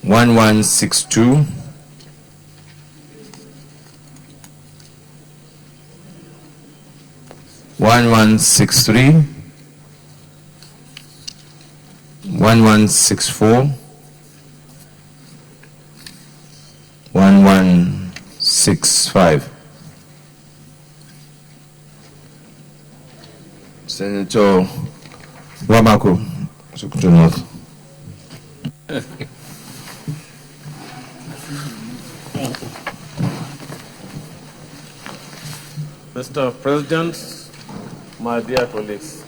1162, 1163, 1164, 1165. Senator Wamako, Sokoto North. Mr. President, my dear colleagues,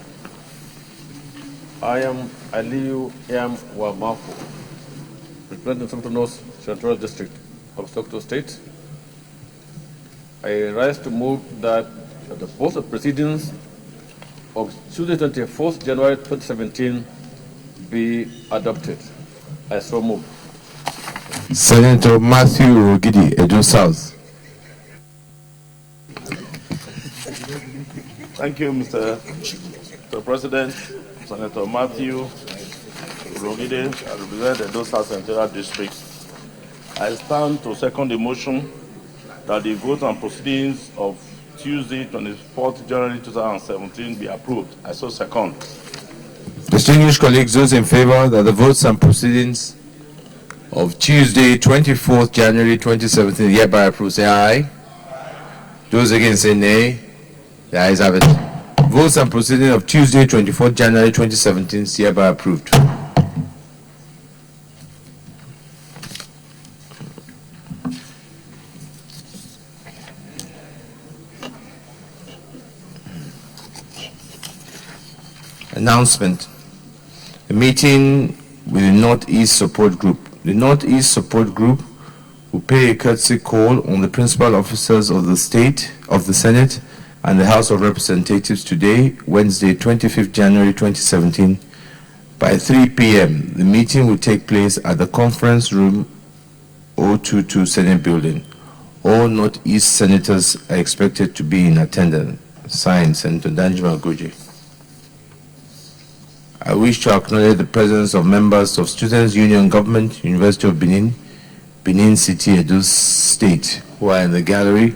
I am Aliyu M. Wamako, representing Sokoto North Central District of Sokoto State. I rise to move that the both of proceedings of Tuesday, 24th January 2017 be adopted. I so move. Senator Matthew Rogidi, Edo South. Thank you, Mr. President. Senator Matthew Rogide, I represent Edo South Central District. I stand to second the motion that the vote and proceedings of Tuesday, 24th January 2017 be approved. I so second. Distinguished colleagues, those in favor that the votes and proceedings of Tuesday, 24th January 2017 hereby approved, say aye. Those against say nay. The ayes have it. Votes and proceedings of Tuesday, 24th January 2017 hereby approved. Announcement. A meeting with the Northeast Support Group. The Northeast Support Group will pay a courtesy call on the principal officers of the state, of the Senate, and the House of Representatives today, Wednesday, 25th January 2017, by 3 p.m. The meeting will take place at the conference room 022 Senate Building. All Northeast senators are expected to be in attendance. Signed, Senator Danjuma Goje. I wish to acknowledge the presence of members of Students' Union Government, University of Benin, Benin City, Edo State, who are in the gallery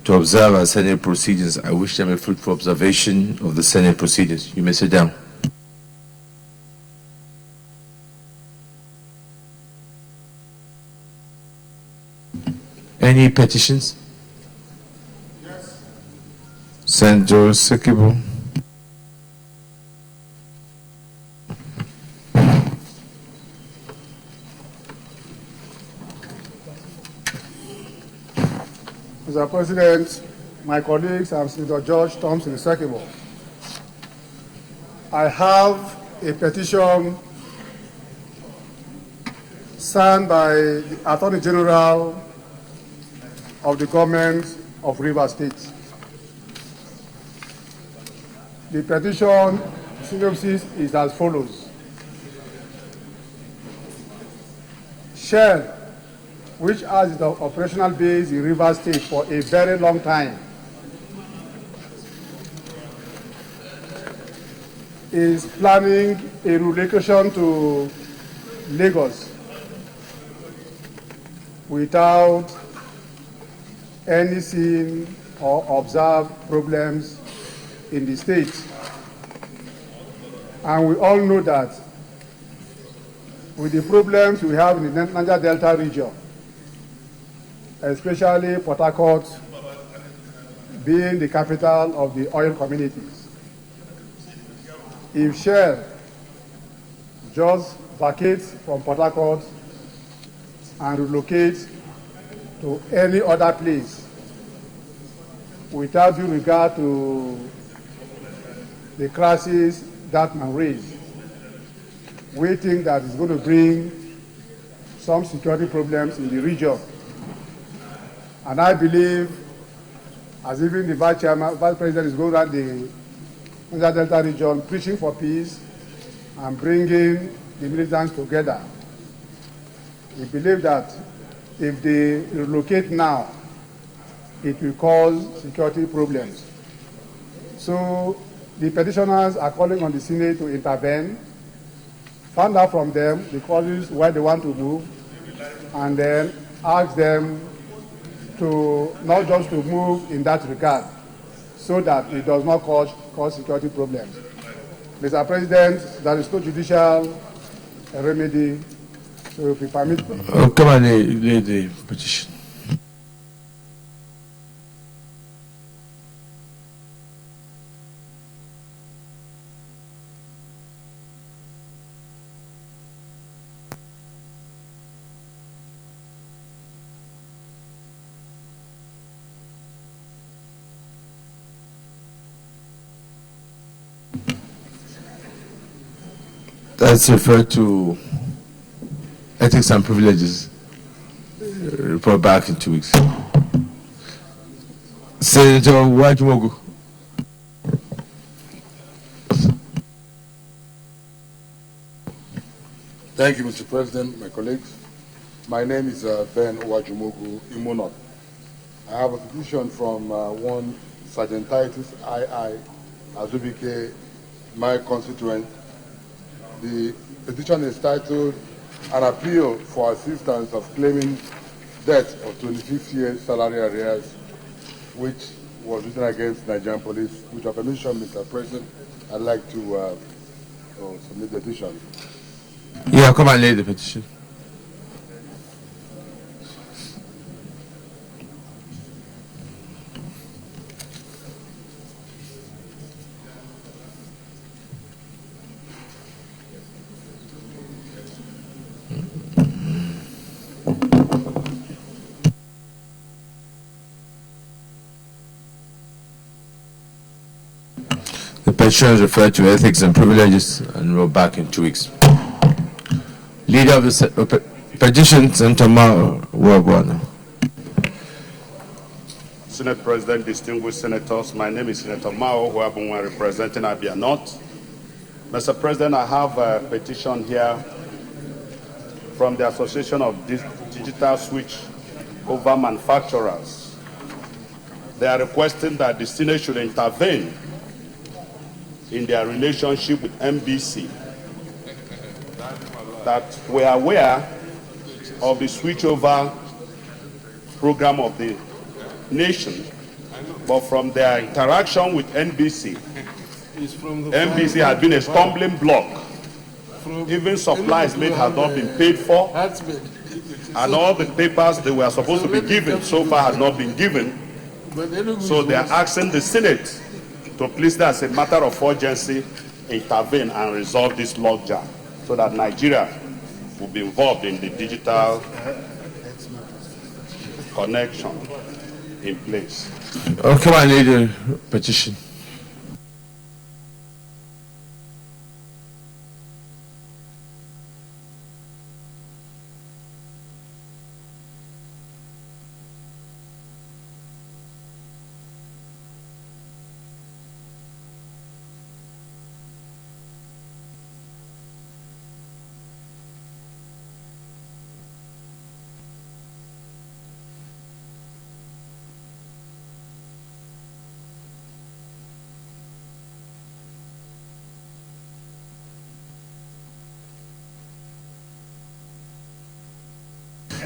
to observe our Senate proceedings. I wish them a fruitful observation of the Senate proceedings. You may sit down. Any petitions? Yes. Senator Sekibo. Mr. President, my colleagues, I'm Senator George Thompson Sekibo. I have a petition signed by the Attorney General of the government of Rivers State. The petition synopsis is as follows. Shell, which has its operational base in Rivers State for a very long time, is planning a relocation to Lagos without any seen or observed problems in the state. And we all know that with the problems we have in the Niger Delta region, especially Port Harcourt being the capital of the oil communities, if Shell just vacates from Port Harcourt and relocates to any other place without due regard to the crisis that man raised, we think that it's going to bring some security problems in the region. And I believe, as even the Vice President is going around the Niger Delta region preaching for peace and bringing the militants together, we believe that if they relocate now, it will cause security problems. So the petitioners are calling on the Senate to intervene, find out from them the causes why they want to move, and then ask them to not just to move in that regard so that it does not cause security problems. Mr. President, there is no judicial remedy, so if you permit. Come on, lay the petition. That's referred to ethics and privileges. Report back in 2 weeks. Senator Wajumogu. Thank you, Mr. President, my colleagues. My name is Ben Wajumogu Imonot. I have a petition from one Sergeant Titus II Azubike, my constituent. The petition is titled An Appeal for Assistance of Claiming Debt of 26 years Salary Arrears, which was written against Nigerian police. With your permission, Mr. President, I'd like to submit the petition. Yeah, come and lay the petition. The petition is referred to ethics and privileges and rolled back in 2 weeks. Leader of the petition, Senator Mao Wagwana. Senate President, distinguished senators, my name is Senator Mao Wagwana, representing Abia North. Mr. President, I have a petition here from the Association of Digital Switch Over Manufacturers. They are requesting that the Senate should intervene in their relationship with NBC. That we are aware of the switchover program of the nation, but from their interaction with NBC, NBC has been a stumbling block. Even supplies made have not been paid for, and all the papers they were supposed to be given so far have not been given. So they are asking the Senate to please, as a matter of urgency, intervene and resolve this logjam so that Nigeria will be involved in the digital connection in place. Oh, come on, lay the petition.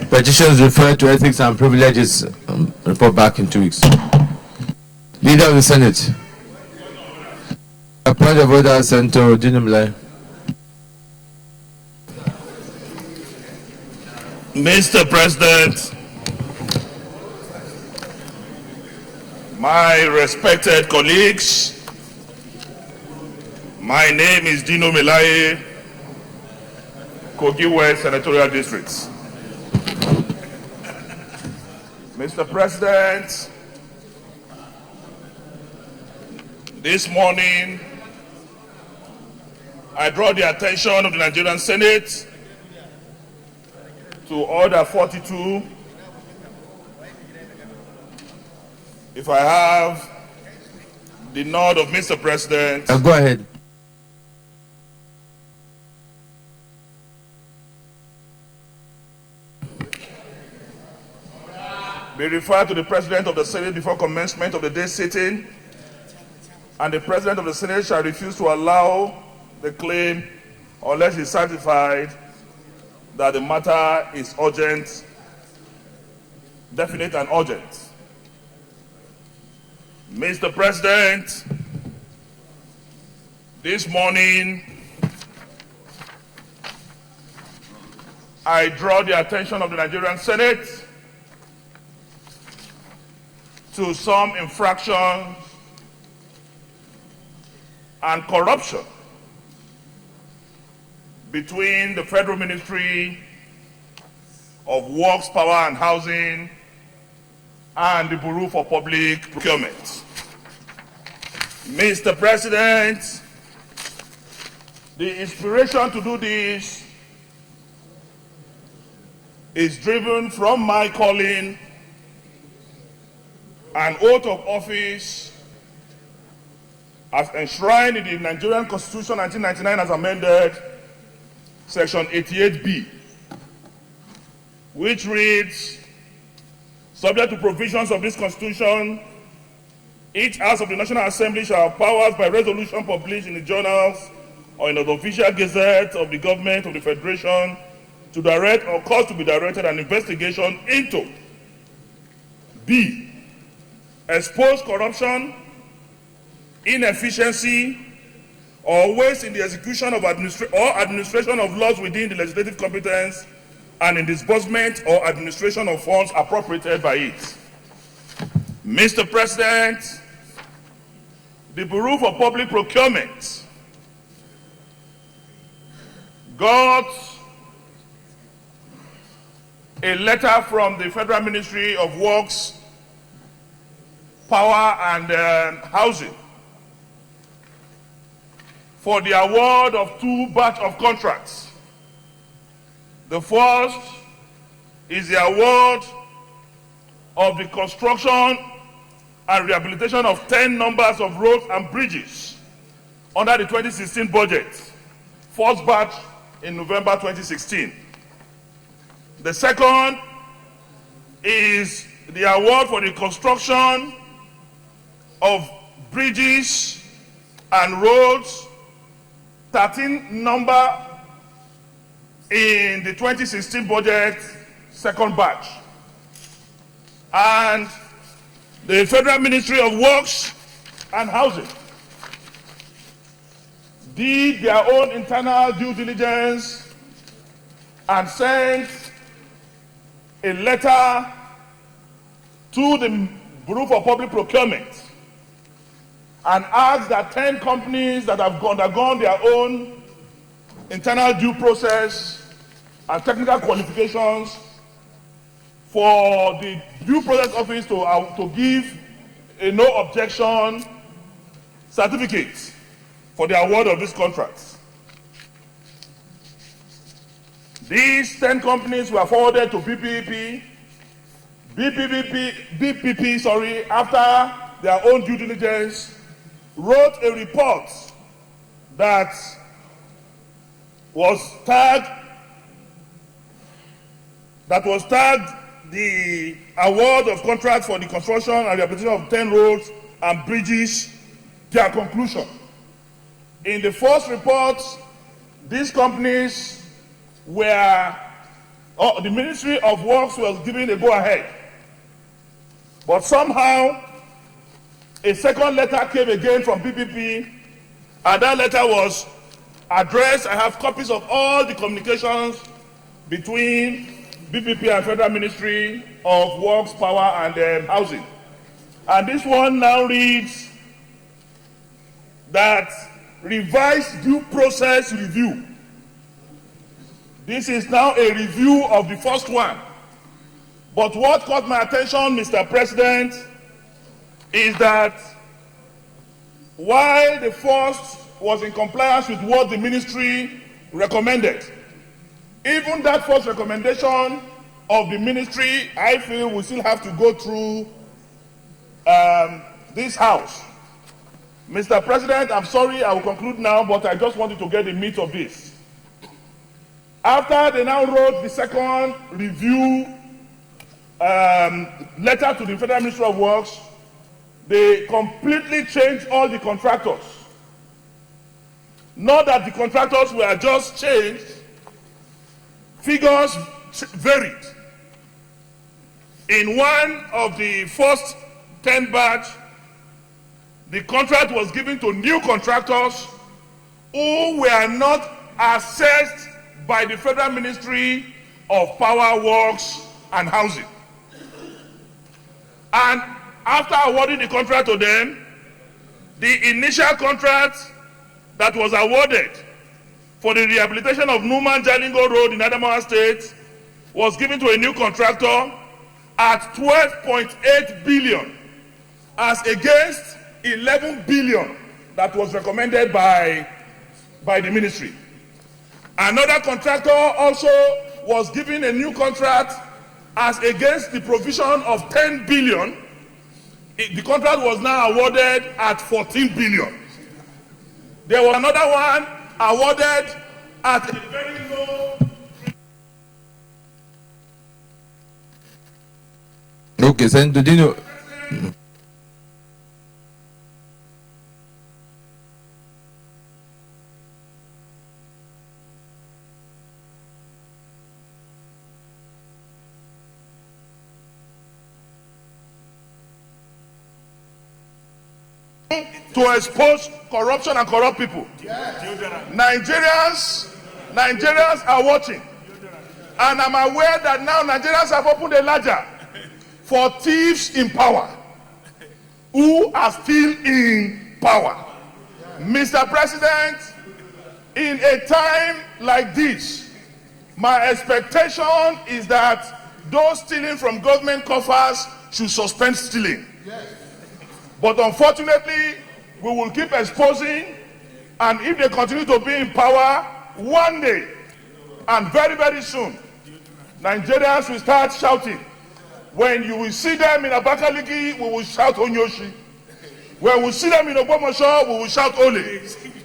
Petitions referred to ethics and privileges. Report back in 2 weeks. Leader of the Senate. Point of order, Senator Dinumlai. Mr. President, my respected colleagues, my name is Dino Melaye, Kogi West Senatorial District. Mr. President, this morning I draw the attention of the Nigerian Senate to Order 42. If I have the nod of Mr. President. Go ahead. Be referred to the President of the Senate before commencement of the day sitting, and the President of the Senate shall refuse to allow the claim unless he is satisfied that the matter is urgent, definite and urgent. Mr. President, this morning, I draw the attention of the Nigerian Senate to some infractions and corruption between the Federal Ministry of Works, Power and Housing and the Bureau for Public Procurement. Mr. President, the inspiration to do this is driven from my calling an oath of office as enshrined in the Nigerian Constitution 1999 as amended, Section 88B, which reads, subject to provisions of this Constitution, each House of the National Assembly shall have powers by resolution published in the journals or in the official gazette of the government of the Federation to direct or cause to be directed an investigation into B, expose corruption, inefficiency, or waste in the execution of administration of laws within the legislative competence and in disbursement or administration of funds appropriated by it. Mr. President, the Bureau for Public Procurement got a letter from the Federal Ministry of Works, Power and Housing for the award of 2 batch of contracts. The first is the award of the construction and rehabilitation of 10 numbers of roads and bridges under the 2016 budget, first batch in November 2016. The second is the award for the construction of bridges and roads, 13 number in the 2016 budget, second batch. And the Federal Ministry of Works and Housing did their own internal due diligence and sent a letter to the Bureau for Public Procurement and asked that 10 companies that have undergone their own internal due process and technical qualifications for the due process office to give a no objection certificate for the award of these contracts. These 10 companies were forwarded to BPP, after their own due diligence, wrote a report that was tagged the award of contracts for the construction and rehabilitation of 10 roads and bridges, their conclusion. In the first report, these companies were, the Ministry of Works was given a go-ahead. But somehow, a second letter came again from PPP, and that letter was addressed. I have copies of all the communications between BPP and Federal Ministry of Works, Power and Housing. And this one now reads that revised due process review. This is now a review of the first one. But what caught my attention, Mr. President, is that while the first was in compliance with what the ministry recommended, even that first recommendation of the ministry, I feel we still have to go through this House. Mr. President, I'm sorry, I will conclude now, but I just wanted to get the meat of this. After they now wrote the second review letter to the Federal Ministry of Works, they completely changed all the contractors. Not that the contractors were just changed figures varied. In one of the first 10 batch, the contract was given to new contractors who were not assessed by the Federal Ministry of Power, Works and Housing. And after awarding the contract to them, the initial contract that was awarded for the rehabilitation of Numan Jalingo Road in Adamawa State was given to a new contractor at 12.8 billion as against 11 billion that was recommended by the ministry. Another contractor also was given a new contract as against the provision of 10 billion. The contract was now awarded at 14 billion. There was another one awarded at a very low. Okay, Senator Dino. To expose corruption and corrupt people. Nigerians are watching. And I'm aware that now Nigerians have opened a ledger for thieves in power who are still in power. Mr. President, in a time like this, my expectation is that those stealing from government coffers should suspend stealing. But unfortunately, we will keep exposing, and if they continue to be in power, one day, and very, very soon, Nigerians will start shouting. When you will see them in Abakaliki, we will shout Onyoshi. When we see them in Ogbomosho, we will shout Ole.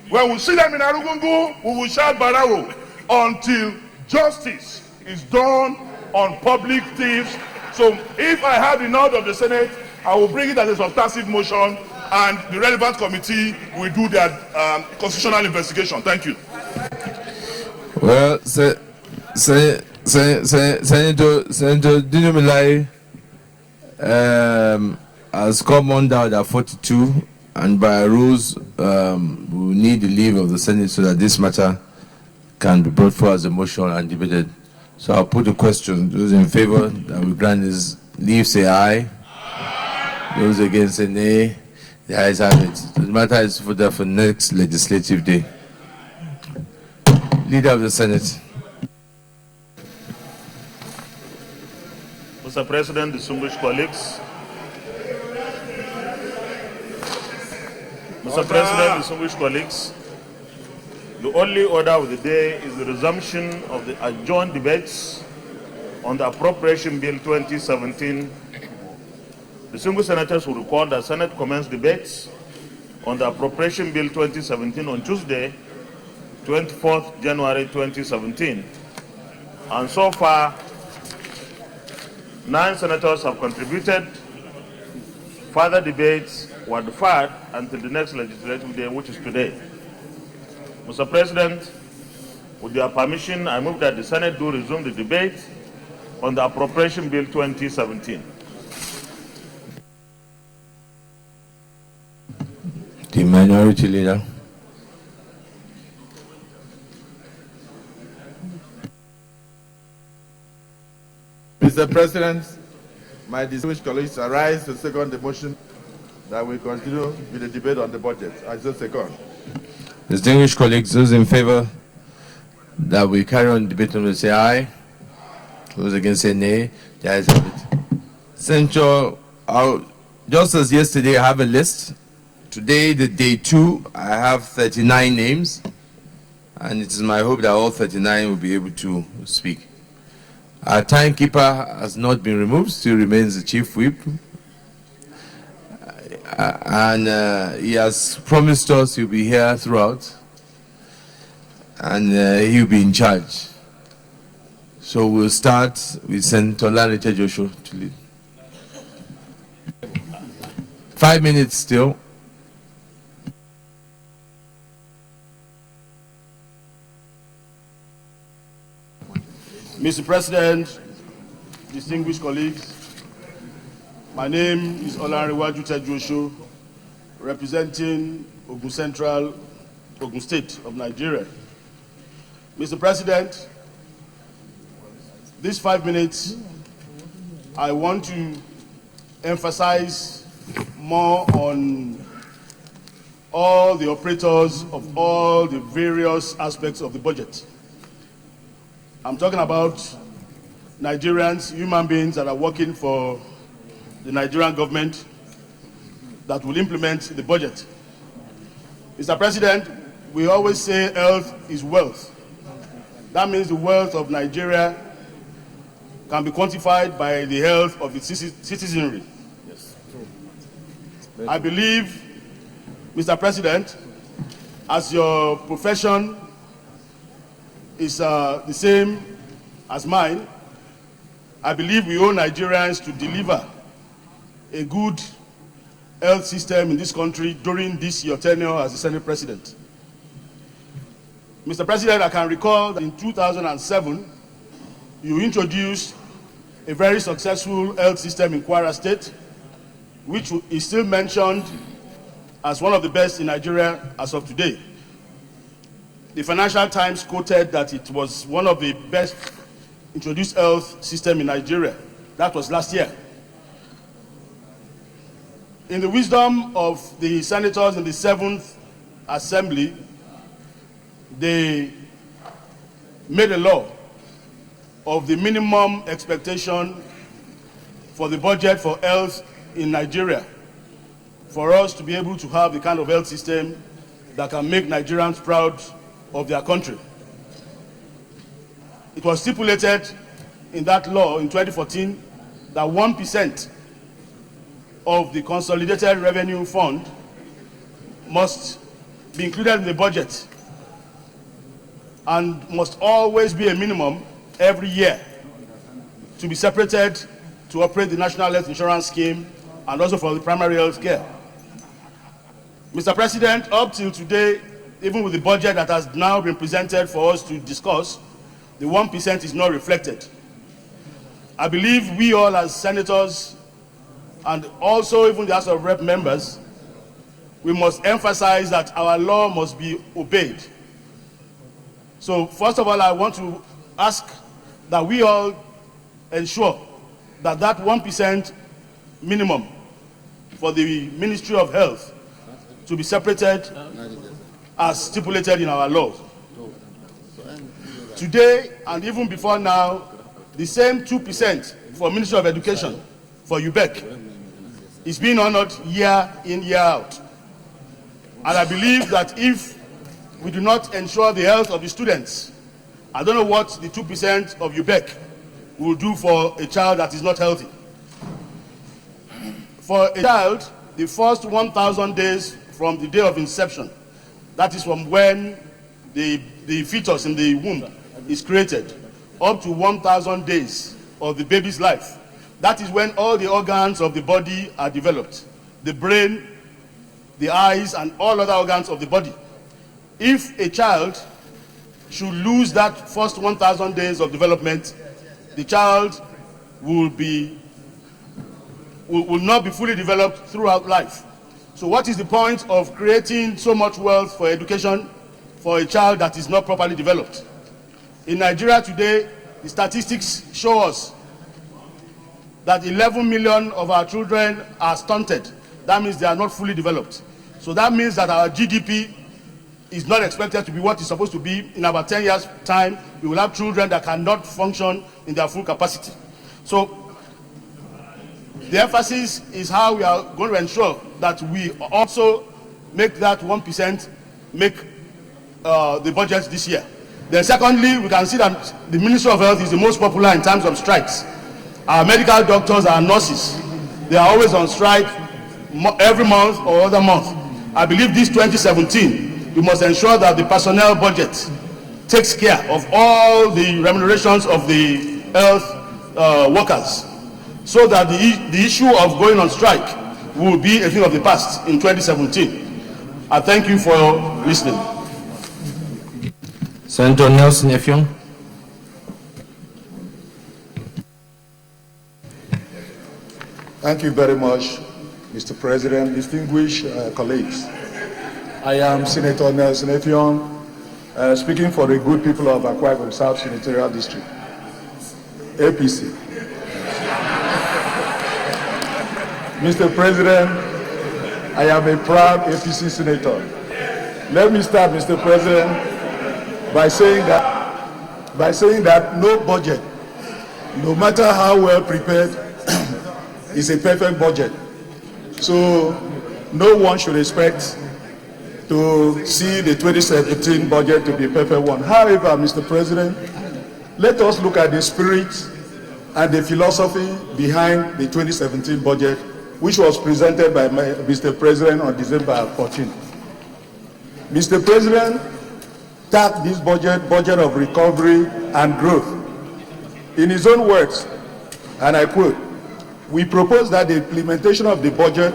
When we see them in Arugungu, we will shout Bararo, until justice is done on public thieves. So if I have the nod of the Senate, I will bring it as a substantive motion, and the relevant committee will do their constitutional investigation. Thank you. Well, Senator Dino Milai has come on down at 42, and by rules, we need the leave of the Senate so that this matter can be brought forward as a motion and debated. So I'll put the question. Those in favor that we grant this leave, say aye. Those against, say nay. The ayes have it. The matter is for the next legislative day. Leader of the Senate. Mr. President, distinguished colleagues. Mr. President, distinguished colleagues. The only order of the day is the resumption of the adjourned debates on the Appropriation Bill 2017. The single senators will recall that Senate commenced debates on the Appropriation Bill 2017 on Tuesday, 24th January 2017. And so far, 9 senators have contributed. Further debates were deferred until the next legislative day, which is today. Mr. President, with your permission, I move that the Senate do resume the debate on the Appropriation Bill 2017. The minority leader. Mr. President, my distinguished colleagues, I rise to second the motion that we continue with the debate on the budget. I so second. Distinguished colleagues, those in favor that we carry on debate will say aye. Those against say nay. The ayes have it. Senator, just as yesterday, I have a list. Today, the day 2, I have 39 names, and it is my hope that all 39 will be able to speak. Our timekeeper has not been removed, still remains the chief whip, and he has promised us he'll be here throughout, and he'll be in charge. So we'll start with Senator Lanete Joshua to lead. 5 minutes still. Mr. President, distinguished colleagues, my name is Olanrewaju Tejosho, representing Ogun Central, Ogun State of Nigeria. Mr. President, these 5 minutes, I want to emphasize more on all the operators of all the various aspects of the budget. I'm talking about Nigerians, human beings that are working for the Nigerian government that will implement the budget. Mr. President, we always say health is wealth. That means the wealth of Nigeria can be quantified by the health of its citizenry. Yes. I believe, Mr. President, as your profession is the same as mine, I believe we owe Nigerians to deliver a good health system in this country during this your tenure as the Senate President. Mr. President, I can recall that in 2007, you introduced a very successful health system in Kwara State, which is still mentioned as one of the best in Nigeria as of today. The Financial Times quoted that it was one of the best introduced health system in Nigeria. That was last year. In the wisdom of the senators in the 7th Assembly, they made a law of the minimum expectation for the budget for health in Nigeria, for us to be able to have the kind of health system that can make Nigerians proud of their country. It was stipulated in that law in 2014 that 1% of the Consolidated Revenue Fund must be included in the budget and must always be a minimum every year to be separated to operate the National Health Insurance Scheme and also for the primary health care. Mr. President, up till today, even with the budget that has now been presented for us to discuss, the 1% is not reflected. I believe we all as senators and also even the House of Rep members, we must emphasize that our law must be obeyed. So first of all, I want to ask that we all ensure that that 1% minimum for the Ministry of Health to be separated as stipulated in our laws. Today, and even before now, the same 2% for Ministry of Education, for UBEC, is being honored year in, year out. And I believe that if we do not ensure the health of the students, I don't know what the 2% of UBEC will do for a child that is not healthy. For a child, the first 1,000 days from the day of inception, that is from when the fetus in the womb is created, up to 1,000 days of the baby's life. That is when all the organs of the body are developed. The brain, the eyes, and all other organs of the body. If a child should lose that first 1,000 days of development, the child will not be fully developed throughout life. So what is the point of creating so much wealth for education for a child that is not properly developed? In Nigeria today, the statistics show us that 11 million of our children are stunted. That means they are not fully developed. So that means that our GDP is not expected to be what it's supposed to be. In about 10 years' time, we will have children that cannot function in their full capacity. So the emphasis is how we are going to ensure that we also make that 1% make the budget this year. Then secondly, we can see that the Ministry of Health is the most popular in terms of strikes. Our medical doctors and nurses, they are always on strike every month or other month. I believe this 2017, we must ensure that the personnel budget takes care of all the remunerations of the health workers, so that the issue of going on strike will be a thing of the past in 2017. I thank you for listening. Senator Nelson Effiong. Thank you very much, Mr. President, distinguished colleagues. I am Senator Nelson Effiong, speaking for the good people of Akwa Ibom South Senatorial District, APC. Mr. President, I am a proud APC senator. Let me start, Mr. President, by saying that no budget, no matter how well prepared, is a perfect budget. So no one should expect to see the 2017 budget to be a perfect one. However, Mr. President, let us look at the spirit and the philosophy behind the 2017 budget, which was presented by Mr. President on December 14th. Mr. President tagged this budget of recovery and growth. In his own words, and I quote, "We propose that the implementation of the budget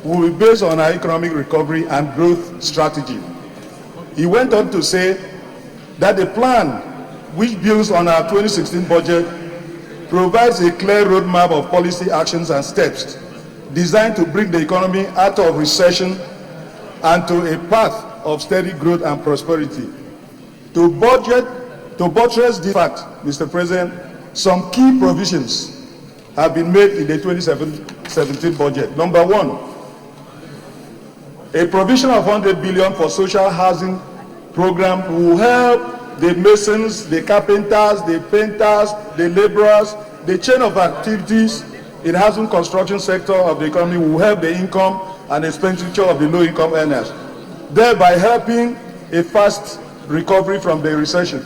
will be based on our economic recovery and growth strategy." He went on to say that the plan, which builds on our 2016 budget, provides a clear roadmap of policy actions and steps designed to bring the economy out of recession and to a path of steady growth and prosperity. To buttress this fact, Mr. President, some key provisions have been made in the 2017 budget. Number one, a provision of 100 billion for social housing program will help the masons, the carpenters, the painters, the laborers, the chain of activities in the housing construction sector of the economy will help the income and expenditure of the low-income earners, thereby helping a fast recovery from the recession.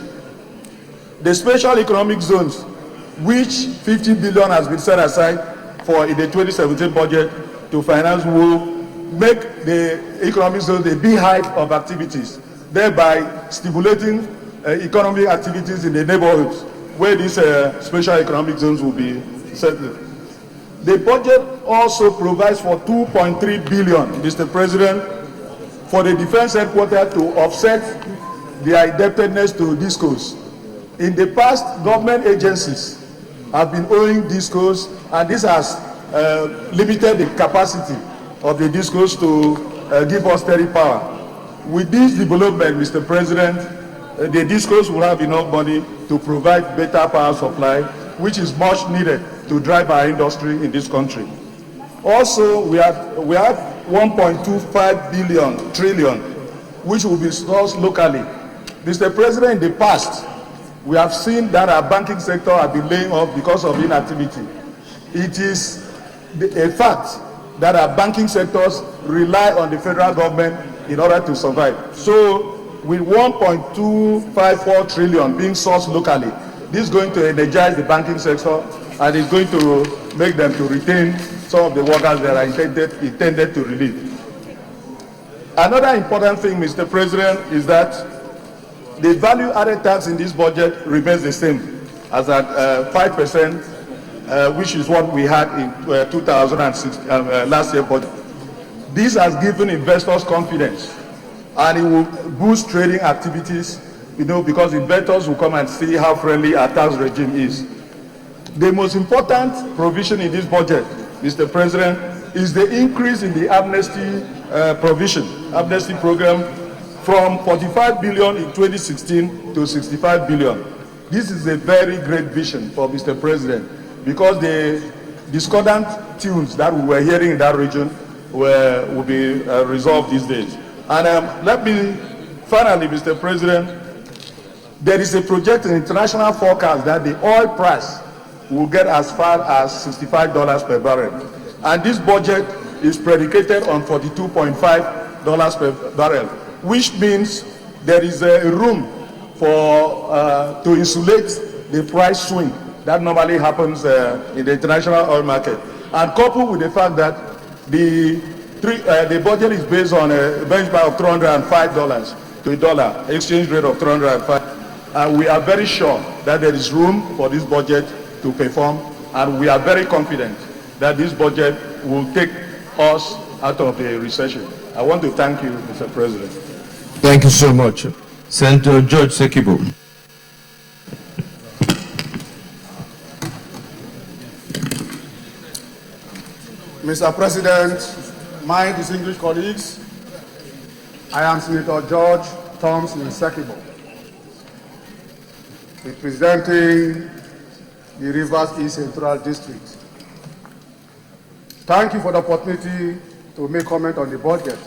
The special economic zones, which 50 billion has been set aside for in the 2017 budget to finance, will make the economic zones a beehive of activities, thereby stimulating economic activities in the neighborhoods where these special economic zones will be settled. The budget also provides for 2.3 billion, Mr. President, for the defense headquarters to offset their indebtedness to DISCOs. In the past, government agencies have been owing DISCOs, and this has limited the capacity of the DISCOs to give us steady power. With this development, Mr. President, the DISCOs will have enough money to provide better power supply, which is much needed to drive our industry in this country. Also, we have 1.25 trillion, which will be sourced locally. Mr. President, in the past, we have seen that our banking sector has been laying off because of inactivity. It is a fact that our banking sectors rely on the federal government in order to survive. So, with 1.254 trillion being sourced locally, this is going to energize the banking sector and is going to make them to retain some of the workers that are intended to relieve. Another important thing, Mr. President, is that the value-added tax in this budget remains the same as at 5%, which is what we had in 2006 last year budget. This has given investors confidence, and it will boost trading activities, because investors will come and see how friendly our tax regime is. The most important provision in this budget, Mr. President, is the increase in the amnesty amnesty program from 45 billion in 2016 to 65 billion. This is a very great vision for Mr. President, because the discordant tunes that we were hearing in that region will be resolved these days. And let me finally, Mr. President, there is a projected international forecast that the oil price will get as far as $65 per barrel. And this budget is predicated on $42.5 per barrel, which means there is a room for to insulate the price swing that normally happens in the international oil market. And coupled with the fact that the budget is based on a benchmark of $305 to a dollar, exchange rate of 305. We are very sure that there is room for this budget to perform, and we are very confident that this budget will take us out of the recession. I want to thank you, Mr. President. Thank you so much. Senator George Sekibo. Mr. President, my distinguished colleagues, I am Senator George Thompson Sekibo, representing the Rivers East Central District. Thank you for the opportunity to make comment on the budget.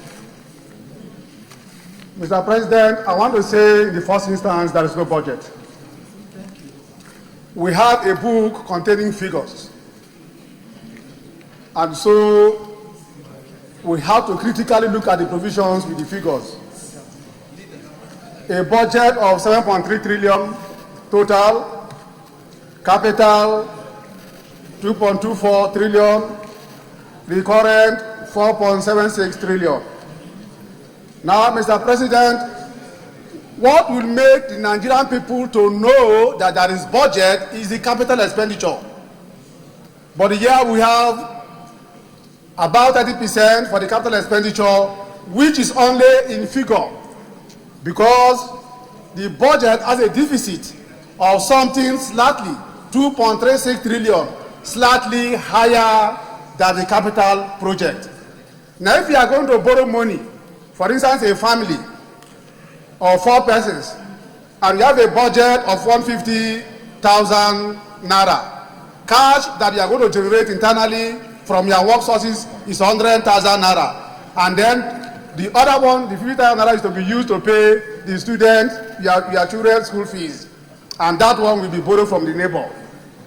Mr. President, I want to say in the first instance there is no budget. We have a book containing figures, and so we have to critically look at the provisions with the figures. A budget of 7.3 trillion total, capital 2.24 trillion, recurrent 4.76 trillion. Now, Mr. President, what will make the Nigerian people to know that there is budget is the capital expenditure. But here we have about 30% for the capital expenditure, which is only in figure, because the budget has a deficit of something slightly 2.36 trillion, slightly higher than the capital project. Now, if you are going to borrow money, for instance, a family of 4 persons, and you have a budget of 150,000 naira, cash that you are going to generate internally from your work sources is 100,000 naira, and then the other one, the 50,000 naira, is to be used to pay the students, your children's school fees, and that one will be borrowed from the neighbor.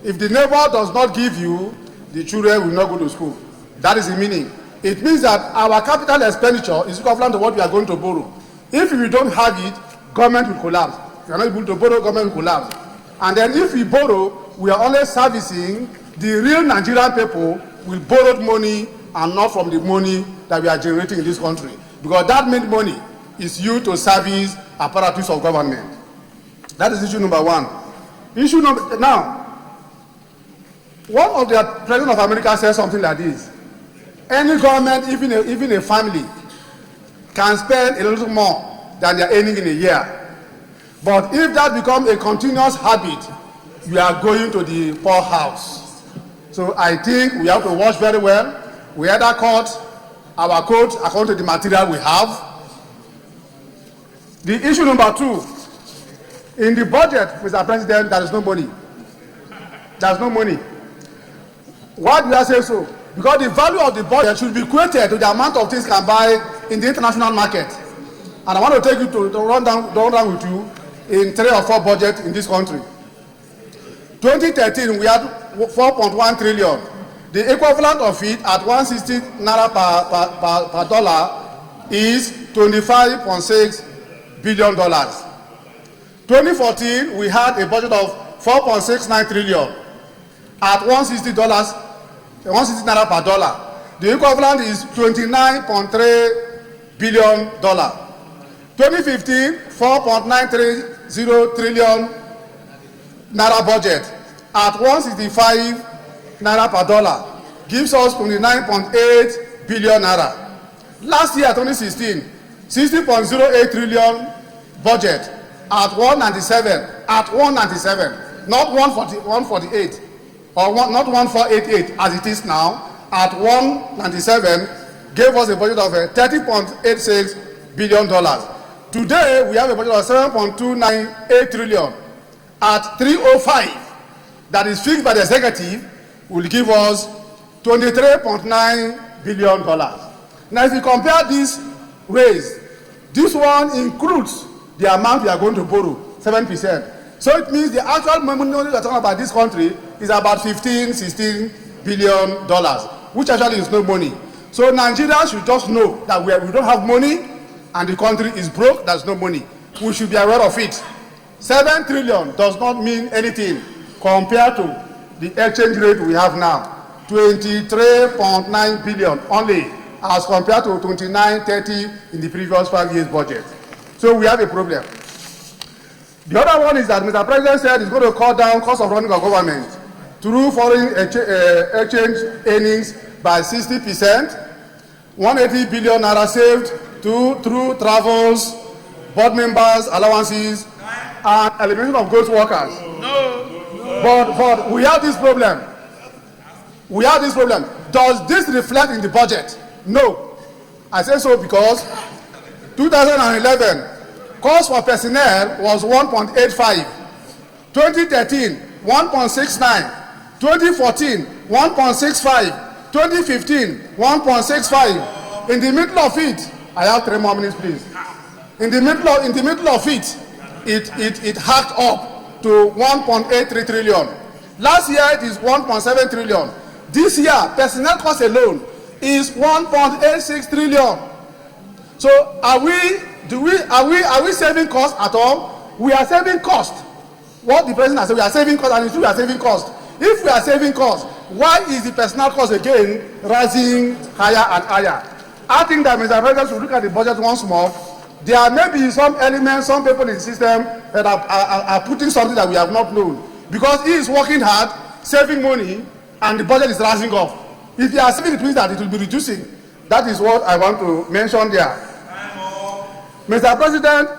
If the neighbor does not give you, the children will not go to school. That is the meaning. It means that our capital expenditure is equivalent to what we are going to borrow. If we don't have it, government will collapse. If we are not able to borrow, government will collapse. And then if we borrow, we are only servicing the real Nigerian people with borrowed money and not from the money that we are generating in this country. Because that money is used to service apparatus of government. That is issue number one. Issue number, now, one of the president of America said something like this: any government, even a family, can spend a little more than they are earning in a year. But if that becomes a continuous habit, you are going to the poorhouse. So I think we have to watch very well. We either cut our coat according to the material we have. The issue number two, in the budget, Mr. President, there is no money. There is no money. Why do I say so? Because the value of the budget should be equated to the amount of things can buy in the international market. And I want to take you to run down with you in 3 or 4 budgets in this country. 2013, we had 4.1 trillion. The equivalent of it at 160 naira per dollar is $25.6 billion. 2014, we had a budget of 4.69 trillion at $160 naira per dollar. The equivalent is $29.3 billion. 2015, 4.930 trillion naira budget at 165 naira per dollar gives us 29.8 billion naira. Last year, 2016, 60.08 trillion budget at 197, not 148 or not 1488 as it is now, at 197, gave us a budget of $30.86 billion. Today, we have a budget of 7.298 trillion at 305, that is fixed by the executive, will give us $23.9 billion. Now, if you compare this raise, this one includes the amount we are going to borrow, 7%. So it means the actual money we are talking about this country is about $16 billion, which actually is no money. So Nigeria should just know that we don't have money and the country is broke, there's no money. We should be aware of it. 7 trillion does not mean anything compared to the exchange rate we have now. 23.9 billion only, as compared to 29.30 in the previous 5 years budget. So we have a problem. The other one is that Mr. President said he's going to cut down cost of running a government through foreign exchange earnings by 60%, 180 billion naira saved through travels, board members, allowances, and elimination of ghost workers. But we have this problem. We have this problem. Does this reflect in the budget? No. I say so because 2011, cost for personnel was 1.85. 2013, 1.69. 2014, 1.65. 2015, 1.65. In the middle of it, I have 3 more minutes, please. In the middle of it, it hacked up to 1.83 trillion. Last year it is 1.7 trillion. This year, personnel cost alone is 1.86 trillion. So are we saving cost at all? We are saving cost. What the president has said, we are saving cost, and it's true we are saving cost. If we are saving cost, why is the personnel cost again rising higher and higher? I think that Mr. President should look at the budget once more. There may be some elements, some people in the system that are putting something that we have not known. Because he is working hard, saving money, and the budget is rising up. If you are saving, it means that it will be reducing. That is what I want to mention there. Mr. President,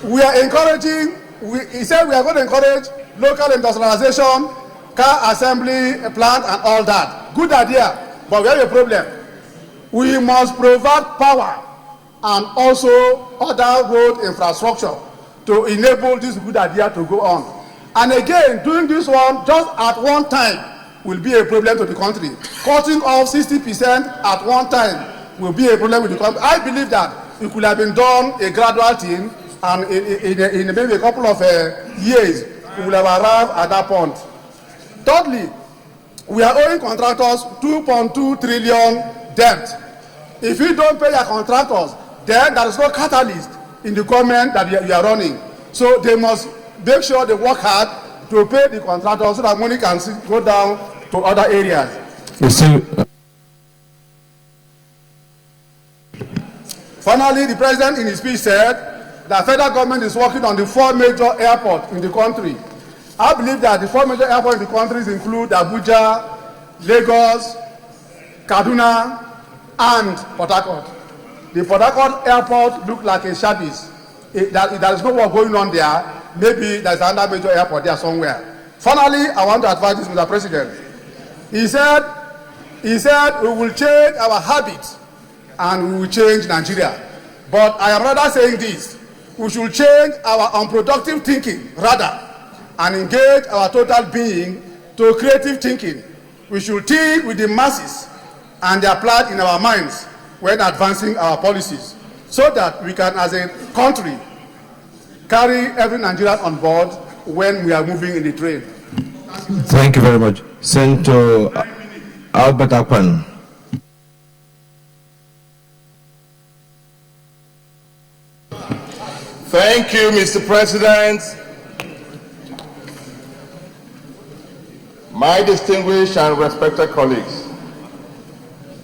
we are encouraging, he said we are going to encourage local industrialization, car assembly plant and all that. Good idea, but we have a problem. We must provide power and also other road infrastructure to enable this good idea to go on. And again, doing this one just at one time will be a problem to the country. Cutting off 60% at one time will be a problem with the country. I believe that it could have been done a gradual thing, and in maybe a couple of years, we will have arrived at that point. Thirdly, we are owing contractors 2.2 trillion debt. If you don't pay your contractors, then there is no catalyst in the government that you are running. So they must make sure they work hard to pay the contractors so that money can go down to other areas. Finally, the president in his speech said that federal government is working on the 4 major airports in the country. I believe that the 4 major airports in the country include Abuja, Lagos, Kaduna, and Port Harcourt. The Port Harcourt airport looks like a shabbies. There is no work going on there. Maybe there's another major airport there somewhere. Finally, I want to advise this, Mr. President. He said we will change our habits and we will change Nigeria. But I am rather saying this: we should change our unproductive thinking rather and engage our total being to creative thinking. We should think with the masses and their plan in our minds when advancing our policies, so that we can, as a country, carry every Nigerian on board when we are moving in the train. Thank you very much. Senator Albert Akpan. Thank you, Mr. President. My distinguished and respected colleagues,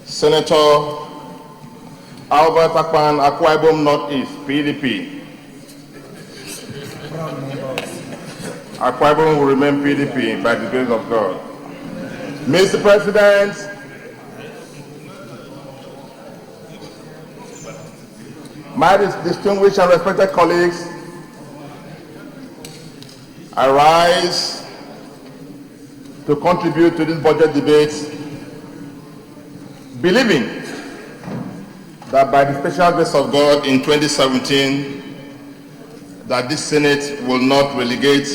Senator Albert Akpan, Akwa Ibom Northeast, PDP. Akwa Ibom will remain PDP by the grace of God. Mr. President, my distinguished and respected colleagues, I rise to contribute to this budget debate, believing that by the special grace of God in 2017, that this Senate will not relegate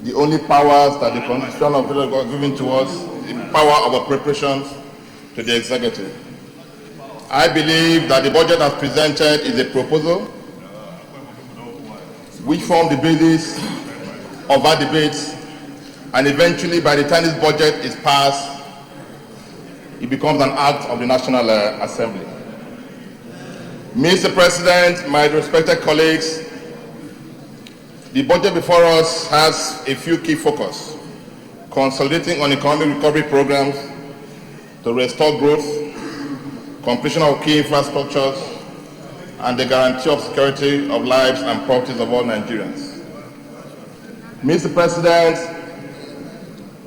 the only powers that the Constitution of Federal God given to us, the power of appropriations, to the executive. I believe that the budget as presented is a proposal which form the basis of our debates, and eventually by the time this budget is passed, it becomes an act of the National Assembly. Mr. President, my respected colleagues, the budget before us has a few key focus: consolidating on economic recovery programs to restore growth, completion of key infrastructures, and the guarantee of security of lives and properties of all Nigerians. Mr. President,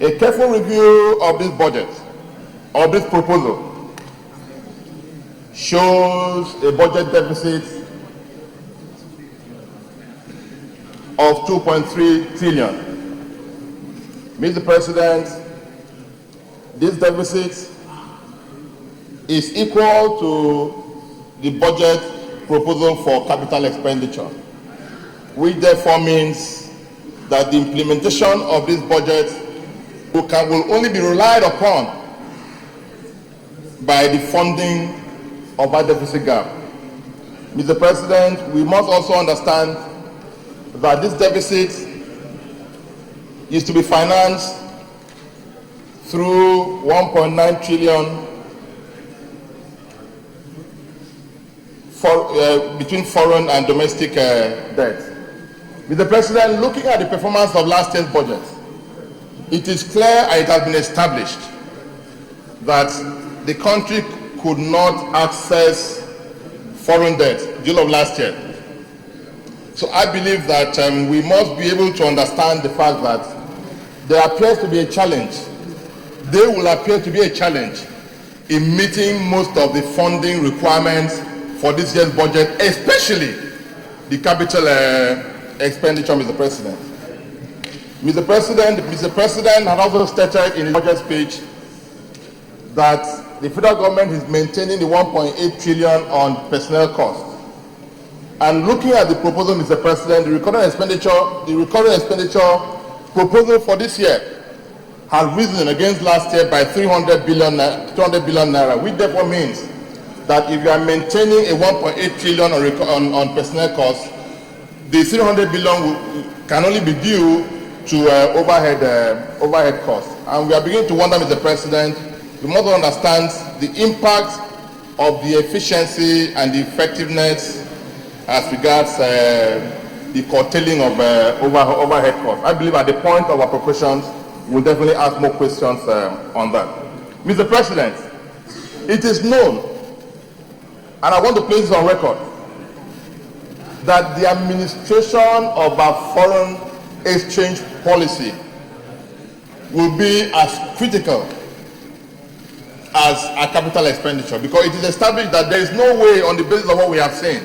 a careful review of this budget, of this proposal, shows a budget deficit of 2.3 trillion. Mr. President, this deficit is equal to the budget proposal for capital expenditure, which therefore means that the implementation of this budget will only be relied upon by the funding of our deficit gap. Mr. President, we must also understand that this deficit is to be financed through 1.9 trillion between foreign and domestic debt. Mr. President, looking at the performance of last year's budget, it is clear and it has been established that the country could not access foreign debt due of last year. So I believe that we must be able to understand the fact that there appears to be a challenge. There will appear to be a challenge in meeting most of the funding requirements for this year's budget, especially the capital expenditure, Mr. President. Mr. President has also stated in his budget speech that the federal government is maintaining the 1.8 trillion on personnel costs. And looking at the proposal, Mr. President, the recurring expenditure proposal for this year has risen against last year by 200 billion naira, which therefore means that if you are maintaining a 1.8 trillion on personnel costs, the 300 billion can only be due to overhead costs. And we are beginning to wonder, Mr. President, we must understand the impact of the efficiency and the effectiveness as regards the curtailing of overhead costs. I believe at the point of appropriations, we'll definitely ask more questions on that. Mr. President, it is known, and I want to place this on record, that the administration of our foreign exchange policy will be as critical as our capital expenditure, because it is established that there is no way, on the basis of what we have seen,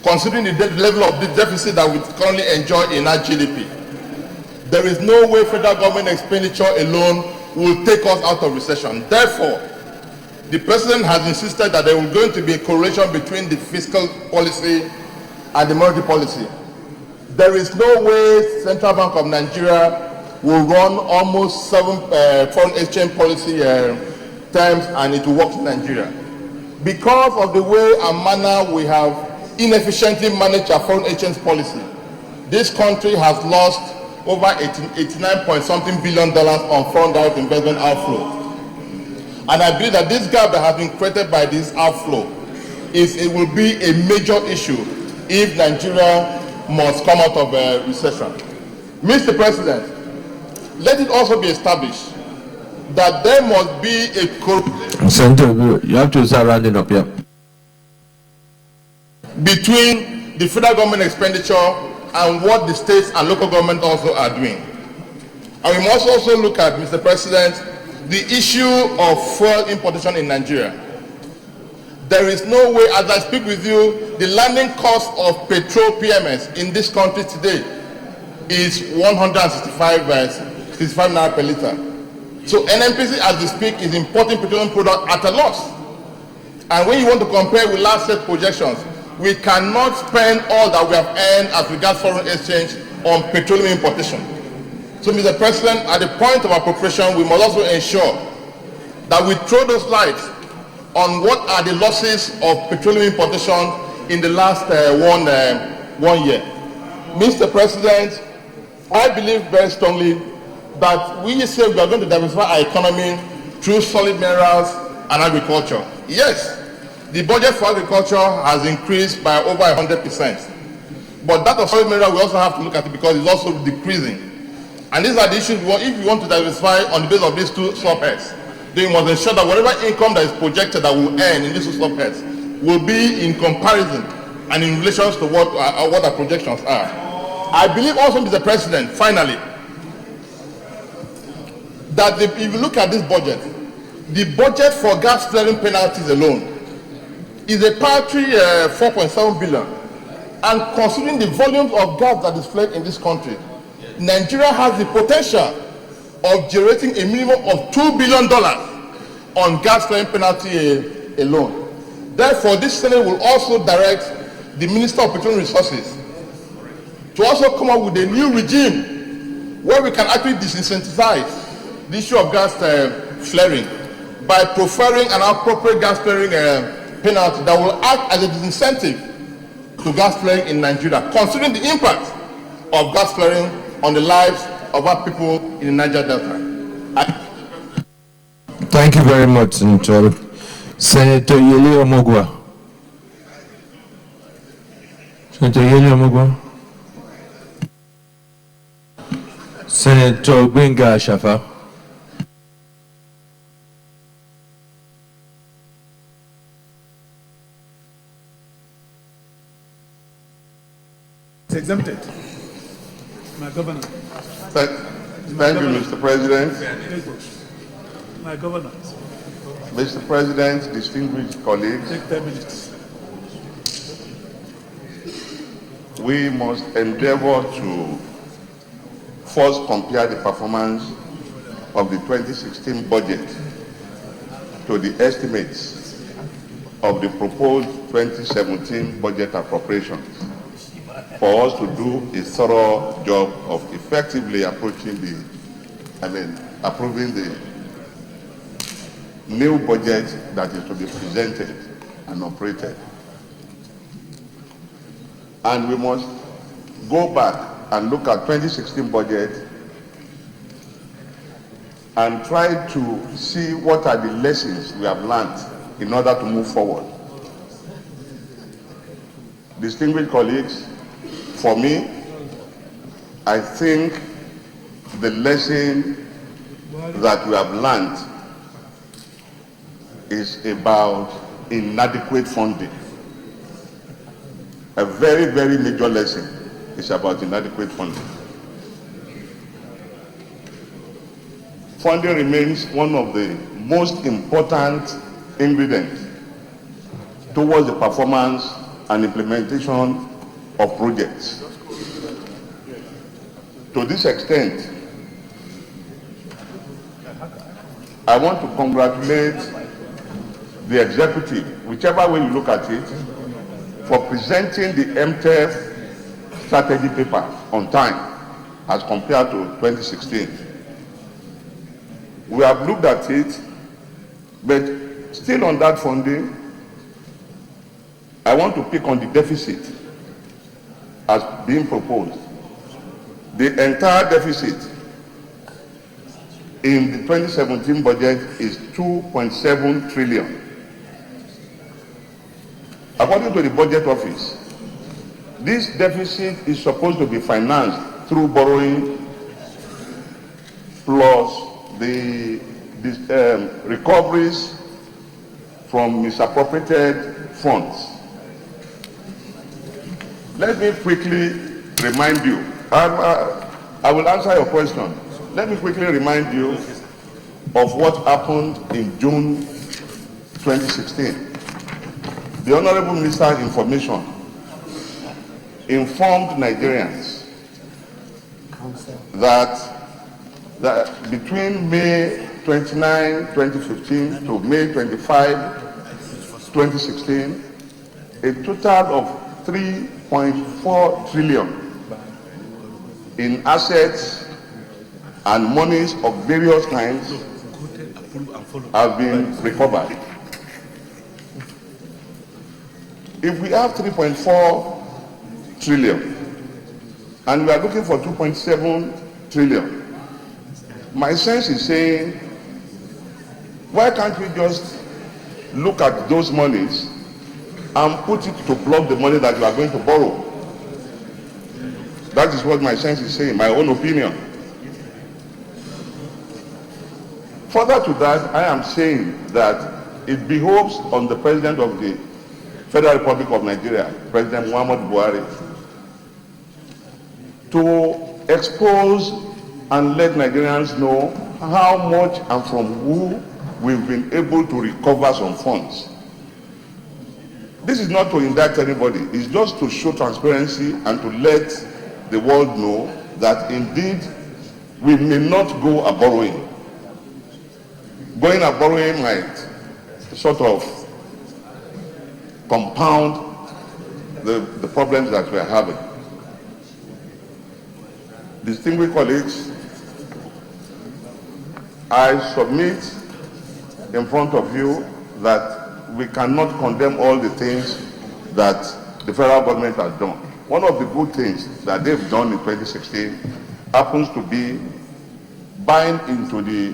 considering the level of the deficit that we currently enjoy in our GDP, there is no way federal government expenditure alone will take us out of recession. Therefore, the President has insisted that there will going to be a correlation between the fiscal policy and the monetary policy. There is no way Central Bank of Nigeria will run almost 7 foreign exchange policy terms and it will work in Nigeria. Because of the way and manner we have inefficiently managed our foreign exchange policy, this country has lost over 89-point-something billion on foreign direct investment outflow. And I believe that this gap that has been created by this outflow it will be a major issue if Nigeria must come out of a recession. Mr. President, let it also be established that there must be a Senator, you have to start rounding up, yeah. Between the federal government expenditure and what the states and local government also are doing. And we must also look at, Mr. President, the issue of fuel importation in Nigeria. There is no way, as I speak with you, the landing cost of petrol PMS in this country today is 165 naira per liter. So NNPC, as we speak, is importing petroleum product at a loss. And when you want to compare with last year's projections, we cannot spend all that we have earned as regards foreign exchange on petroleum importation. So, Mr. President, at the point of appropriation, we must also ensure that we throw those lights on what are the losses of petroleum importation in the last 1 year. Mr. President, I believe very strongly that we say we are going to diversify our economy through solid minerals and agriculture. Yes, the budget for agriculture has increased by over 100%. But that of solid mineral, we also have to look at it because it's also decreasing. And these are the issues if you want to diversify on the basis of these two subheads, then you must ensure that whatever income that is projected that will earn in these two subheads will be in comparison and in relation to what our projections are. I believe also, Mr. President, finally, that if you look at this budget, the budget for gas flaring penalties alone is a paltry 4.7 billion. And considering the volumes of gas that is flared in this country, Nigeria has the potential of generating a minimum of $2 billion on gas flaring penalty alone. Therefore, this Senate will also direct the Minister of Petroleum Resources to also come up with a new regime where we can actually disincentivize the issue of gas flaring by preferring an appropriate gas flaring penalty that will act as a disincentive to gas flaring in Nigeria, considering the impact of gas flaring on the lives of our people in the Niger Delta. Thank you very much, Senator. Senator Yele Omogwa. Senator Yele Omogwa. Senator Gbenga Ashafa. It's exempted. My governor. Thank you, Mr. President. My governor. Mr. President, distinguished colleagues, Take 10 minutes. we must endeavor to first compare the performance of the 2016 budget to the estimates of the proposed 2017 budget appropriations for us to do a thorough job of effectively approving the new budget that is to be presented and operated. And we must go back and look at 2016 budget and try to see what are the lessons we have learned in order to move forward. Distinguished colleagues, for me, I think the lesson that we have learned is about inadequate funding. A very, very major lesson is about inadequate funding. Funding remains one of the most important ingredients towards the performance and implementation of projects. To this extent, I want to congratulate the executive, whichever way you look at it, for presenting the MTF strategy paper on time as compared to 2016. We have looked at it, but still on that funding, I want to pick on the deficit as being proposed. The entire deficit in the 2017 budget is 2.7 trillion. According to the budget office, this deficit is supposed to be financed through borrowing plus the recoveries from misappropriated funds. Let me quickly remind you, I will answer your question. Let me quickly remind you of what happened in June 2016. The Honorable Minister of Information informed Nigerians that between May 29, 2015 to May 25, 2016, a total of 3.4 trillion in assets and monies of various kinds have been recovered. If we have 3.4 trillion and we are looking for 2.7 trillion, my sense is saying, why can't we just look at those monies and put it to block the money that you are going to borrow? That is what my sense is saying, my own opinion. Further to that, I am saying that it behoves on the President of the Federal Republic of Nigeria, President Muhammad Buhari, to expose and let Nigerians know how much and from who we've been able to recover some funds. This is not to indict anybody, it's just to show transparency and to let the world know that indeed we may not go a borrowing. Going a borrowing might sort of compound the problems that we are having. Distinguished colleagues, I submit in front of you that we cannot condemn all the things that the federal government has done. One of the good things that they've done in 2016 happens to be buying into the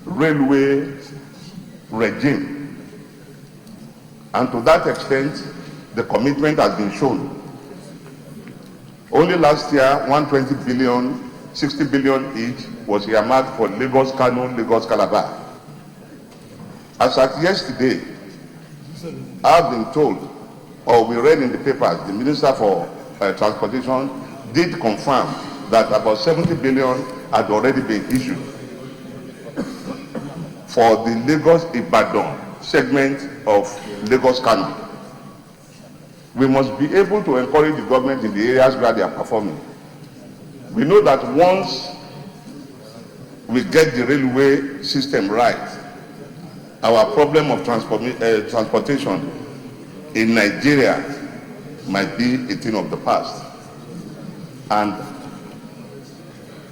railway regime. And to that extent, the commitment has been shown. Only last year, 120 billion, 60 billion each was earmarked for Lagos Kano, Lagos Calabar. As at yesterday, I've been told, or we read in the papers, the Minister for Transportation did confirm that about 70 billion had already been issued for the Lagos-Ibadan segment of Lagos Kano. We must be able to encourage the government in the areas where they are performing. We know that once we get the railway system right, our problem of transportation in Nigeria might be a thing of the past. And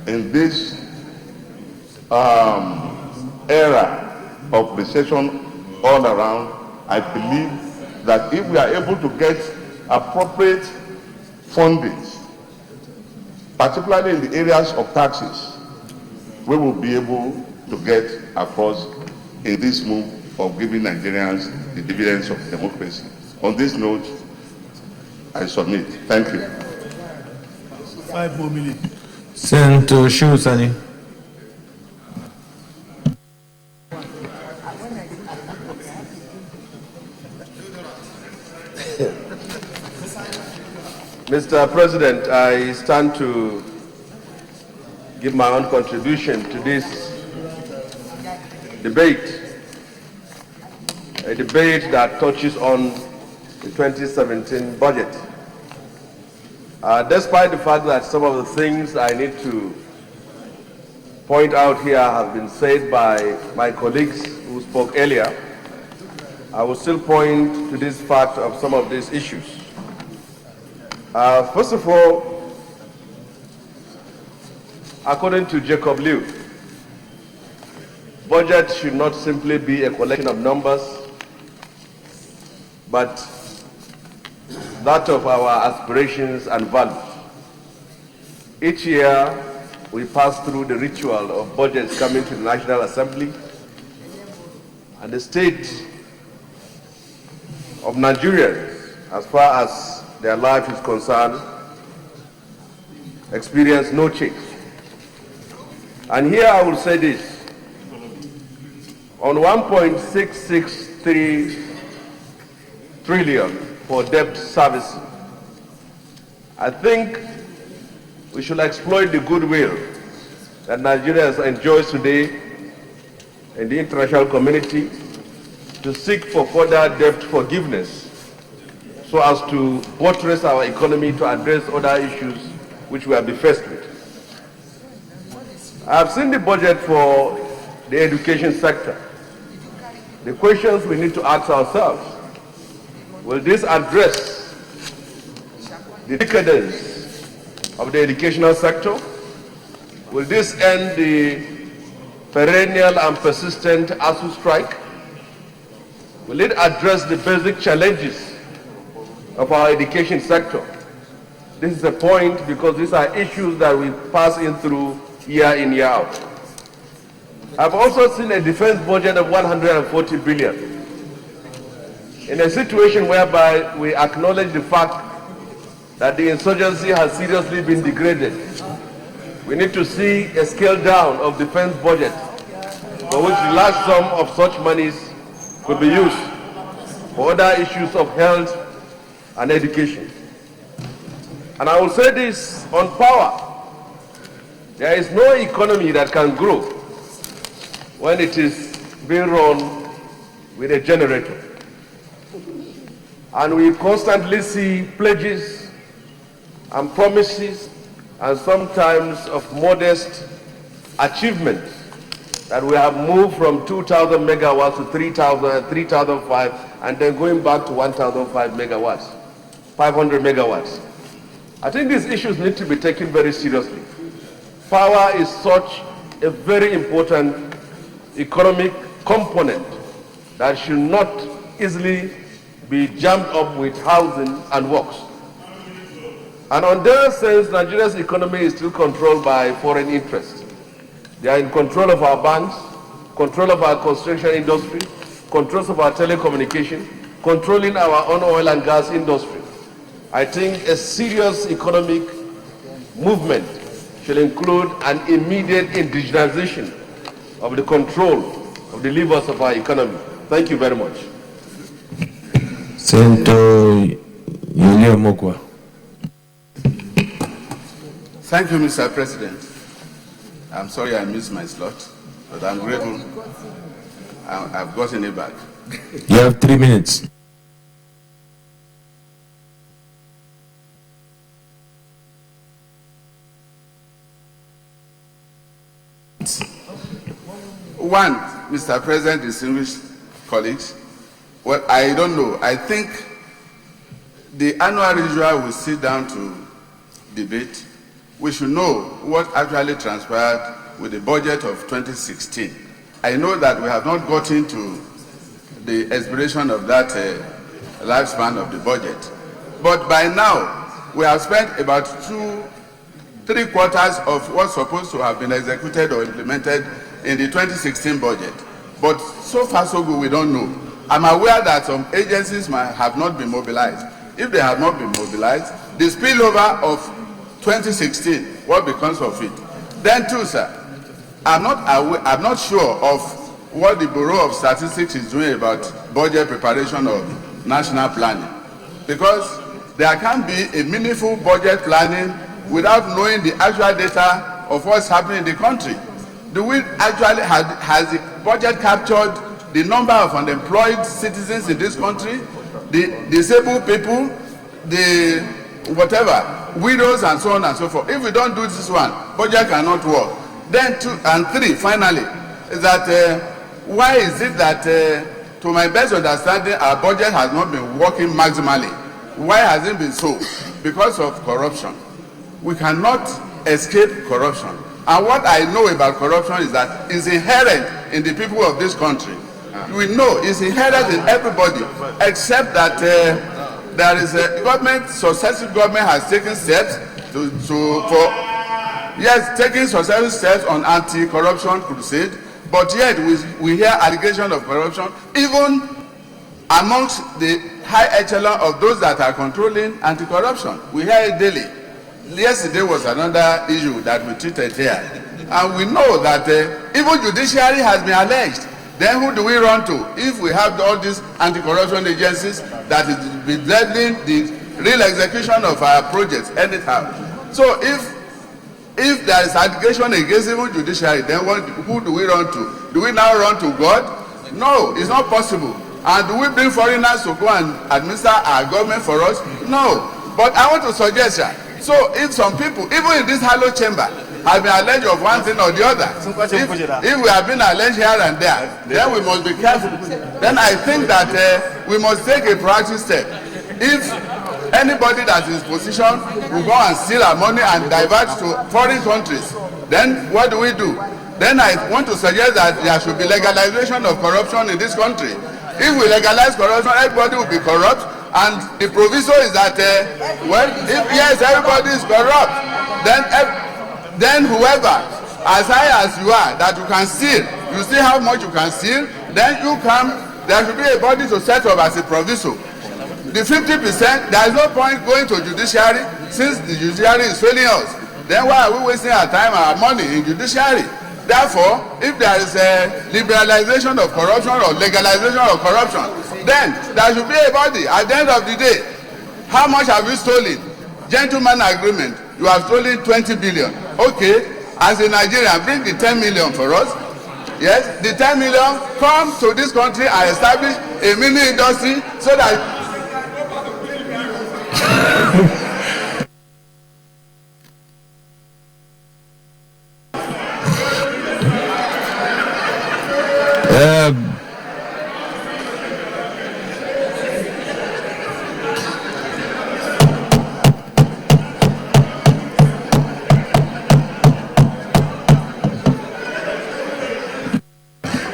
in this era of recession all around, I believe that if we are able to get appropriate fundings, particularly in the areas of taxes, we will be able to get across in this move of giving Nigerians the dividends of democracy. On this note, I submit. Thank you. 5 more minutes. Senator Shusani. Mr. President, I stand to give my own contribution to this debate, a debate that touches on the 2017 budget. Despite the fact that some of the things I need to point out here have been said by my colleagues who spoke earlier, I will still point to this fact of some of these issues. First of all, according to Jacob Liu, budget should not simply be a collection of numbers, but that of our aspirations and values. Each year, we pass through the ritual of budgets coming to the National Assembly, and the state of Nigerians, as far as their life is concerned, experience no change. And here I will say this: on 1.663 trillion for debt servicing, I think we should exploit the goodwill that Nigeria enjoys today in the international community to seek for further debt forgiveness so as to buttress our economy to address other issues which we are faced with. I have seen the budget for the education sector. The questions we need to ask ourselves: will this address the decadence of the educational sector? Will this end the perennial and persistent ASU strike? Will it address the basic challenges of our education sector? This is a point because these are issues that we pass in through year in, year out. I've also seen a defense budget of 140 billion. In a situation whereby we acknowledge the fact that the insurgency has seriously been degraded, we need to see a scale down of defense budget, for which the large sum of such monies could be used for other issues of health and education. And I will say this on power: there is no economy that can grow when it is being run with a generator. And we constantly see pledges and promises, and sometimes of modest achievements that we have moved from 2,000 megawatts to 3,000, 3,005, and then going back to 1,005 megawatts, 500 megawatts. I think these issues need to be taken very seriously. Power is such a very important economic component that should not easily be jammed up with housing and works. And on that sense, Nigeria's economy is still controlled by foreign interests. They are in control of our banks, control of our construction industry, control of our telecommunication, controlling our own oil and gas industry. I think a serious economic movement should include an immediate indigenization of the control of the levers of our economy. Thank you very much. Senator Yulia Mokwa. Thank you, Mr. President. I'm sorry I missed my slot, but I'm grateful. I've gotten it back. You have 3 minutes. One, Mr. President, distinguished colleagues, well, I don't know. I think the annual ritual will sit down to debate. We should know what actually transpired with the budget of 2016. I know that we have not gotten to the expiration of that lifespan of the budget. But by now, we have spent about 3 quarters of what's supposed to have been executed or implemented in the 2016 budget. But so far so good, we don't know. I'm aware that some agencies might have not been mobilized. If they have not been mobilized, the spillover of 2016, what becomes of it? Then too, sir, I'm not sure of what the Bureau of Statistics is doing about budget preparation of national planning. Because there can't be a meaningful budget planning without knowing the actual data of what's happening in the country. Do we actually, has the budget captured the number of unemployed citizens in this country, the disabled people, the whatever, widows and so on and so forth? If we don't do this one, budget cannot work. Then 2 and 3, finally, is that why is it that, to my best understanding, our budget has not been working maximally? Why has it been so? Because of corruption. We cannot escape corruption. And what I know about corruption is that it's inherent in the people of this country. We know it's inherent in everybody, except that there is a government, successive government has taken steps taking successive steps on anti-corruption crusade, but yet we hear allegations of corruption even amongst the high echelon of those that are controlling anti-corruption. We hear it daily. Yesterday was another issue that we treated here, and we know that even judiciary has been alleged. Then who do we run to if we have all these anti-corruption agencies that is bedeving the real execution of our projects anyhow? So if there is allegation against even judiciary, then who do we run to? Do we now run to God? No, it's not possible. And do we bring foreigners to go and administer our government for us? No. But I want to suggest that. So if some people, even in this hallowed chamber, have been alleged of one thing or the other, if we have been alleged here and there, then we must be careful. Then I think that we must take a proactive step. If anybody that is in position will go and steal our money and divert to foreign countries, then what do? Then I want to suggest that there should be legalization of corruption in this country. If we legalize corruption, everybody will be corrupt, and the proviso is that if yes, everybody is corrupt, then whoever, as high as you are, that you can steal, you see how much you can steal, then you come, there should be a body to set up as a proviso. The 50%, there is no point going to judiciary, since the judiciary is failing us. Then why are we wasting our time and our money in judiciary? Therefore, if there is a liberalization of corruption or legalization of corruption, then there should be a body. At the end of the day, how much have you stolen? Gentleman agreement, you have stolen 20 billion. Okay, as a Nigerian, bring the 10 million for us. Yes, the 10 million, come to this country and establish a mini industry so that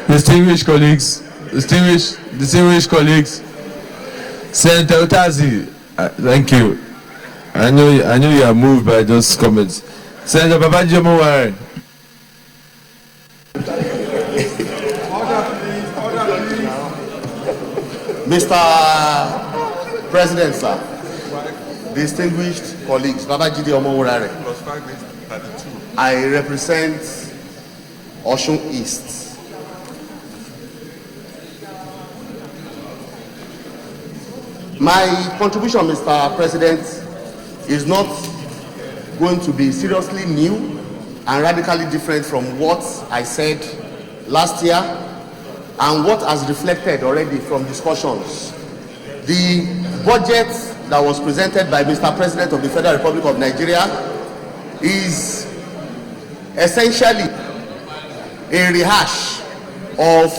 Distinguished colleagues, distinguished colleagues, Senator Utazi, thank you. I know you are moved by those comments. Senator Babaji Omowore. Mr. President, sir, distinguished colleagues, Babaji Omowore. I represent Osun East. My contribution, Mr. President, is not going to be seriously new and radically different from what I said last year and what has reflected already from discussions. The budget that was presented by Mr. President of the Federal Republic of Nigeria is essentially a rehash of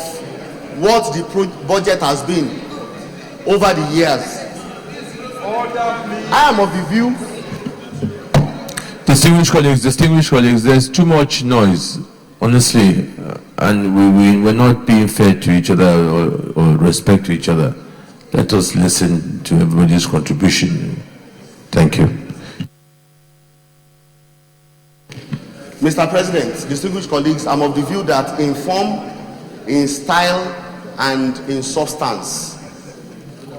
what the budget has been over the years. I am of the view. Distinguished colleagues, there's too much noise, honestly, and we're not being fair to each other or respect to each other. Let us listen to everybody's contribution. Thank you. Mr. President, distinguished colleagues, I'm of the view that in form, in style, and in substance,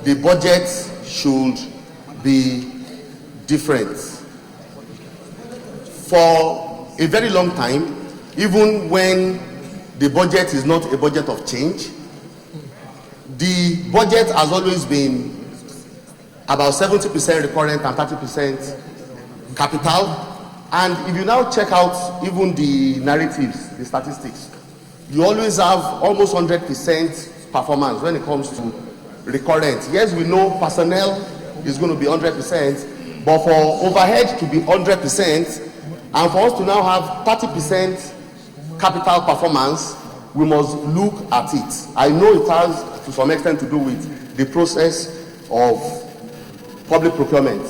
the budget should be different. For a very long time, even when the budget is not a budget of change, the budget has always been about 70% recurrent and 30% capital. And if you now check out even the narratives, the statistics, you always have almost 100% performance when it comes to recurrent. Yes, we know personnel is going to be 100%, but for overhead to be 100%, and for us to now have 30% capital performance, we must look at it. I know it has to some extent to do with the process of public procurement.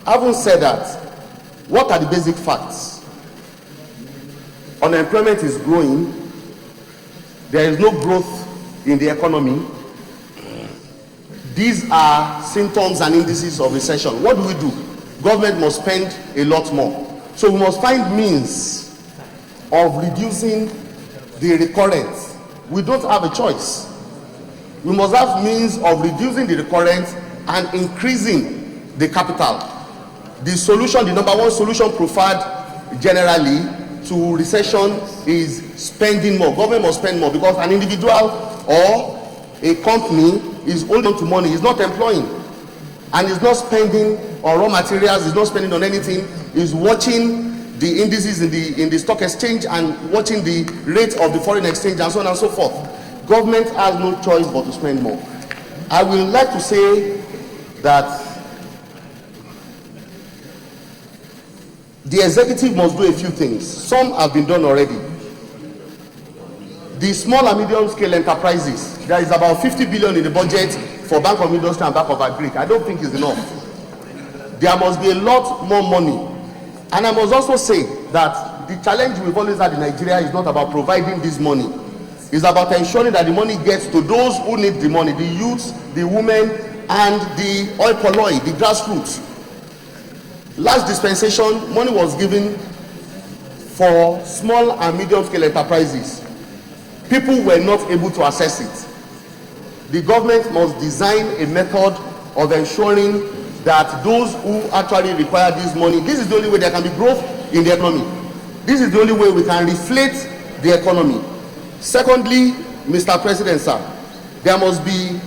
Having said that, what are the basic facts? Unemployment is growing. There is no growth in the economy. These are symptoms and indices of recession. What do? Government must spend a lot more. So we must find means of reducing the recurrence. We don't have a choice. We must have means of reducing the recurrence and increasing the capital. The solution, the number one solution preferred generally to recession is spending more. Government must spend more because an individual or a company is holding on to money, is not employing, and is not spending on raw materials, is not spending on anything, is watching the indices in the stock exchange and watching the rate of the foreign exchange and so on and so forth. Government has no choice but to spend more. I would like to say that the executive must do a few things. Some have been done already. The small and medium scale enterprises, there is about 50 billion in the budget for Bank of Industry and Bank of Agric. I don't think it's enough. There must be a lot more money. And I must also say that the challenge we've always had in Nigeria is not about providing this money. It's about ensuring that the money gets to those who need the money, the youths, the women, and the oi polloi, the grassroots. Last dispensation, money was given for small and medium scale enterprises. People were not able to access it. The government must design a method of ensuring that those who actually require this money, this is the only way there can be growth in the economy. This is the only way we can reflate the economy. Secondly, Mr. President, sir, there must be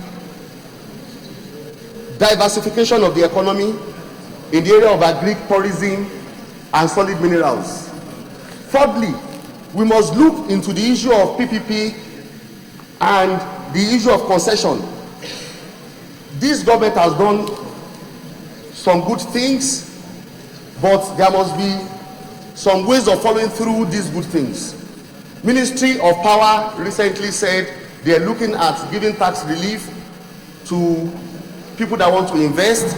diversification of the economy in the area of agric, tourism, and solid minerals. Thirdly, we must look into the issue of PPP and the issue of concession. This government has done some good things, but there must be some ways of following through these good things. Ministry of Power recently said they are looking at giving tax relief to people that want to invest.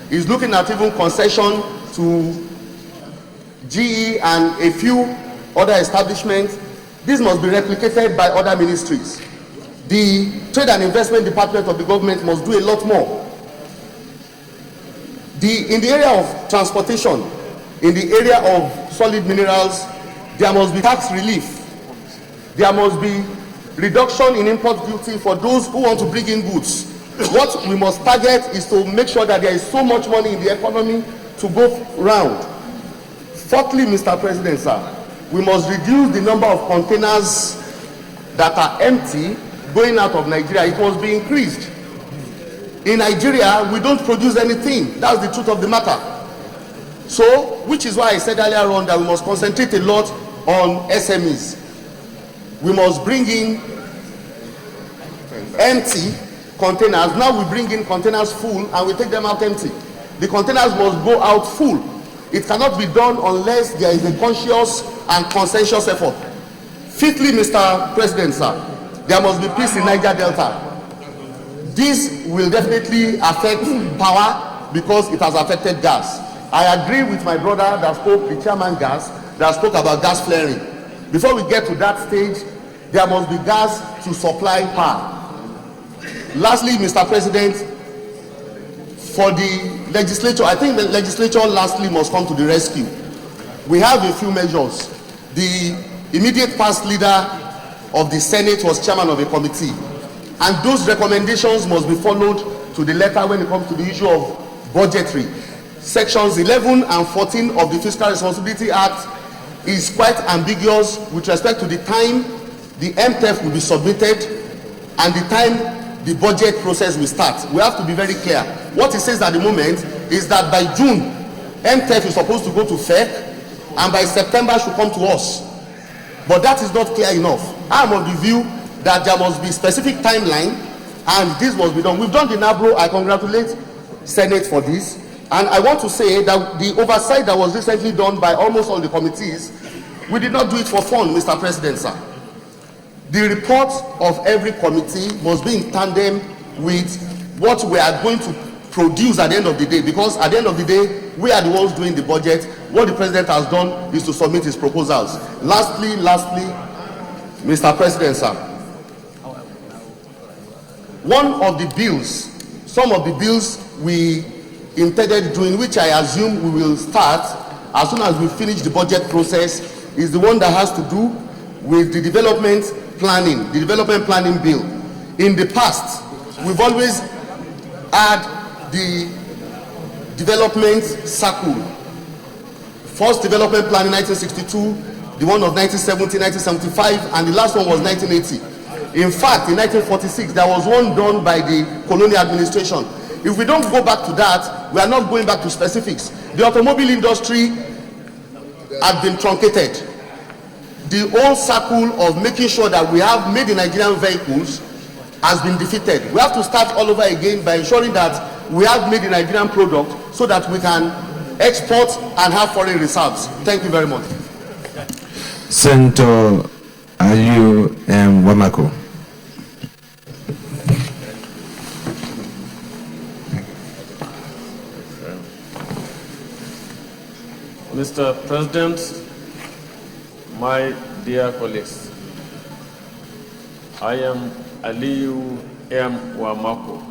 Is looking at even concession to GE and a few other establishments. This must be replicated by other ministries. The Trade and Investment Department of the government must do a lot more. In the area of transportation, in the area of solid minerals, there must be tax relief. There must be reduction in import duty for those who want to bring in goods. What we must target is to make sure that there is so much money in the economy to go round. Fourthly, Mr. President, sir, we must reduce the number of containers that are empty going out of Nigeria. It must be increased. In Nigeria, we don't produce anything. That's the truth of the matter. So, which is why I said earlier on that we must concentrate a lot on SMEs. We must bring in empty containers. Now we bring in containers full and we take them out empty. The containers must go out full. It cannot be done unless there is a conscious and consensuous effort. Fifthly, Mr. President, sir, there must be peace in Niger Delta. This will definitely affect power because it has affected gas. I agree with my brother that spoke, the chairman gas, that spoke about gas flaring. Before we get to that stage, there must be gas to supply power. Lastly, Mr. President, for the legislature, I think the legislature lastly must come to the rescue. We have a few measures. The immediate past leader of the Senate was chairman of a committee, and those recommendations must be followed to the letter when it comes to the issue of budgetary. Sections 11 and 14 of the Fiscal Responsibility Act is quite ambiguous with respect to the time the MTEF will be submitted and the time the budget process will start. We have to be very clear. What it says at the moment is that by June, MTEF is supposed to go to FEC, and by September should come to us. But that is not clear enough. I am of the view that there must be specific timeline, and this must be done. We've done the NABRO. I congratulate Senate for this. And I want to say that the oversight that was recently done by almost all the committees, we did not do it for fun, Mr. President, sir. The report of every committee must be in tandem with what we are going to produce at the end of the day, because at the end of the day, we are the ones doing the budget. What the president has done is to submit his proposals. Lastly, Mr. President, sir, one of the bills, some of the bills we intended doing, which I assume we will start as soon as we finish the budget process, is the one that has to do with the development planning bill. In the past, we've always had the development circle. First development plan in 1962, the one of 1970, 1975, and the last one was 1980. In fact, in 1946, there was one done by the colonial administration. If we don't go back to that, we are not going back to specifics. The automobile industry has been truncated. The whole circle of making sure that we have made in Nigerian vehicles has been defeated. We have to start all over again by ensuring that we have made in Nigerian product so that we can export and have foreign reserves. Thank you very much. Senator Ayu Wamako. Mr. President, my dear colleagues, I am Aliyu M. Wamako,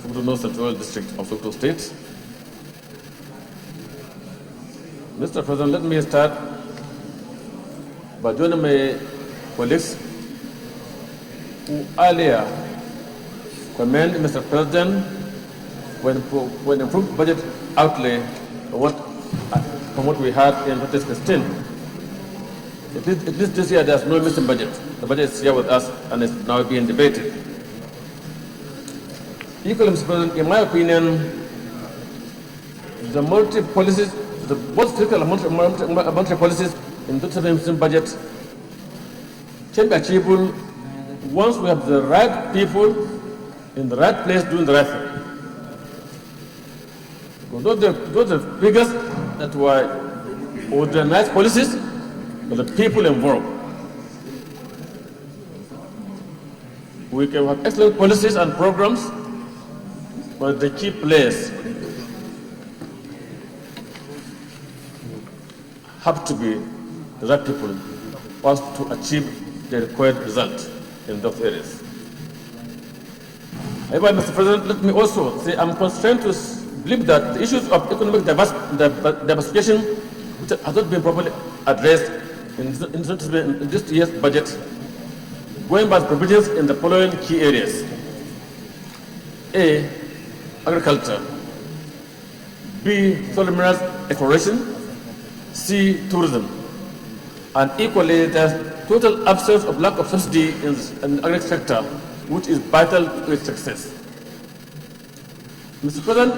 from the North Central District of Sokoto State. Mr. President, let me start by joining my colleagues who earlier commend Mr. President when improved budget outlay from what we had in 2016. At least this year there's no missing budget. The budget is here with us and is now being debated. Equally, Mr. President, in my opinion, the multi-policies, the both fiscal and monetary policies in the 2017 budget can be achievable once we have the right people in the right place doing the right thing. Because those are the figures that were organized policies, but the people involved. We can have excellent policies and programs, but the key players have to be the right people for us to achieve the required result in those areas. However, Mr. President, let me also say I'm constrained to believe that the issues of economic diversification, which has not been properly addressed in this year's budget, going by the provisions in the following key areas: A, agriculture; B, soil minerals exploration; C, tourism. And equally, there's total absence of lack of subsidy in the agri sector, which is vital to its success. Mr. President,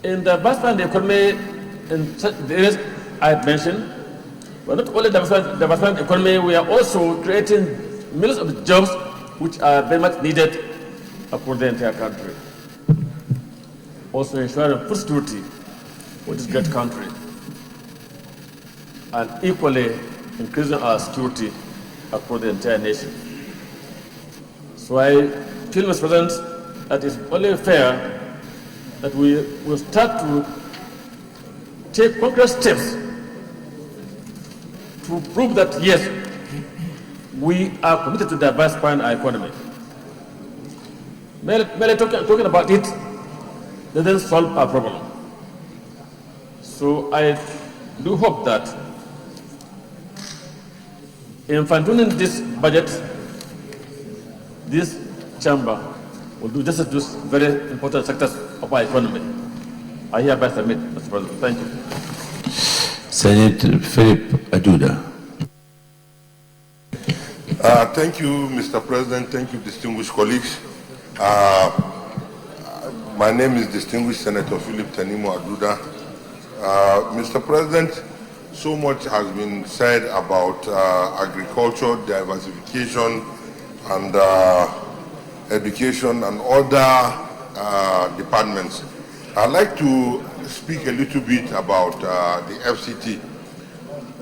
in the diversifying the economy in the areas I have mentioned, we're not only diversifying the economy, we are also creating millions of jobs which are very much needed across the entire country. Also ensuring food security for this great country, and equally increasing our security across the entire nation. So I feel, Mr. President, that it's only fair that we will start to take concrete steps to prove that, yes, we are committed to diversifying our economy. Merely talking about it doesn't solve our problem. So I do hope that in fine-tuning this budget, this chamber will do justice to these very important sectors of our economy. I hereby submit, Mr. President. Thank you. Senator Philip Aduda. Thank you, Mr. President. Thank you, distinguished colleagues. My name is distinguished Senator Philip Tanimo Aduda. Mr. President, so much has been said about agriculture, diversification, and education and other departments. I'd like to speak a little bit about the FCT.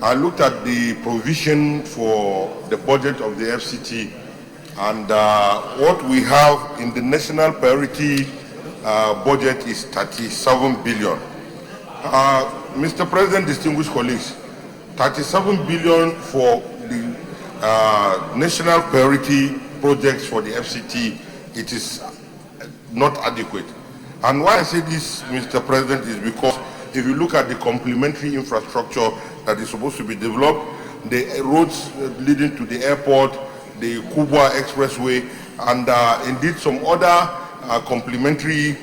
I looked at the provision for the budget of the FCT, and what we have in the national priority budget is 37 billion. Mr. President, distinguished colleagues, 37 billion for the national priority projects for the FCT, it is not adequate. And why I say this, Mr. President, is because if you look at the complementary infrastructure that is supposed to be developed, the roads leading to the airport, the Kubwa Expressway, and indeed some other complementary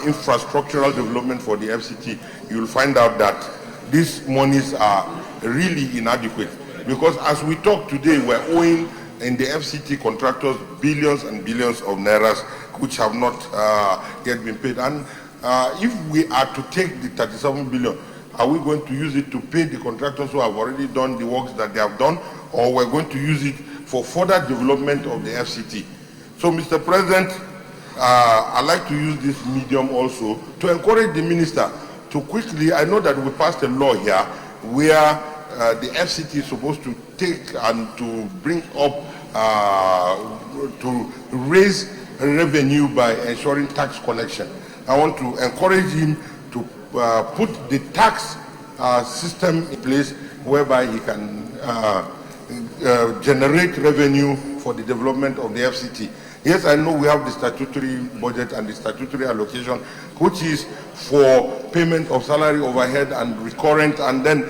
infrastructural development for the FCT, you'll find out that these monies are really inadequate. Because as we talk today, we're owing in the FCT contractors billions and billions of nairas which have not yet been paid. And if we are to take the 37 billion, are we going to use it to pay the contractors who have already done the works that they have done, or we're going to use it for further development of the FCT? So, Mr. President, I'd like to use this medium also to encourage the minister to quickly, I know that we passed a law here where the FCT is supposed to take and to bring up, to raise revenue by ensuring tax collection. I want to encourage him to put the tax system in place whereby he can generate revenue for the development of the FCT. Yes, I know we have the statutory budget and the statutory allocation, which is for payment of salary overhead and recurrent, and then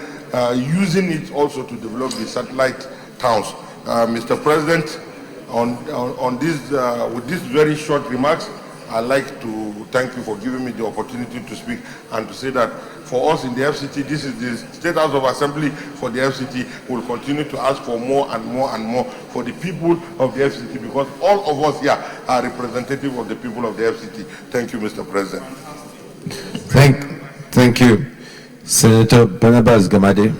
using it also to develop the satellite towns. Mr. President, on this, with these very short remarks, I'd like to thank you for giving me the opportunity to speak and to say that for us in the FCT, this is the State House of Assembly for the FCT. We'll continue to ask for more and more and more for the people of the FCT, because all of us here are representative of the people of the FCT. Thank you, Mr. President. Thank you. Senator Barnabas Gamade.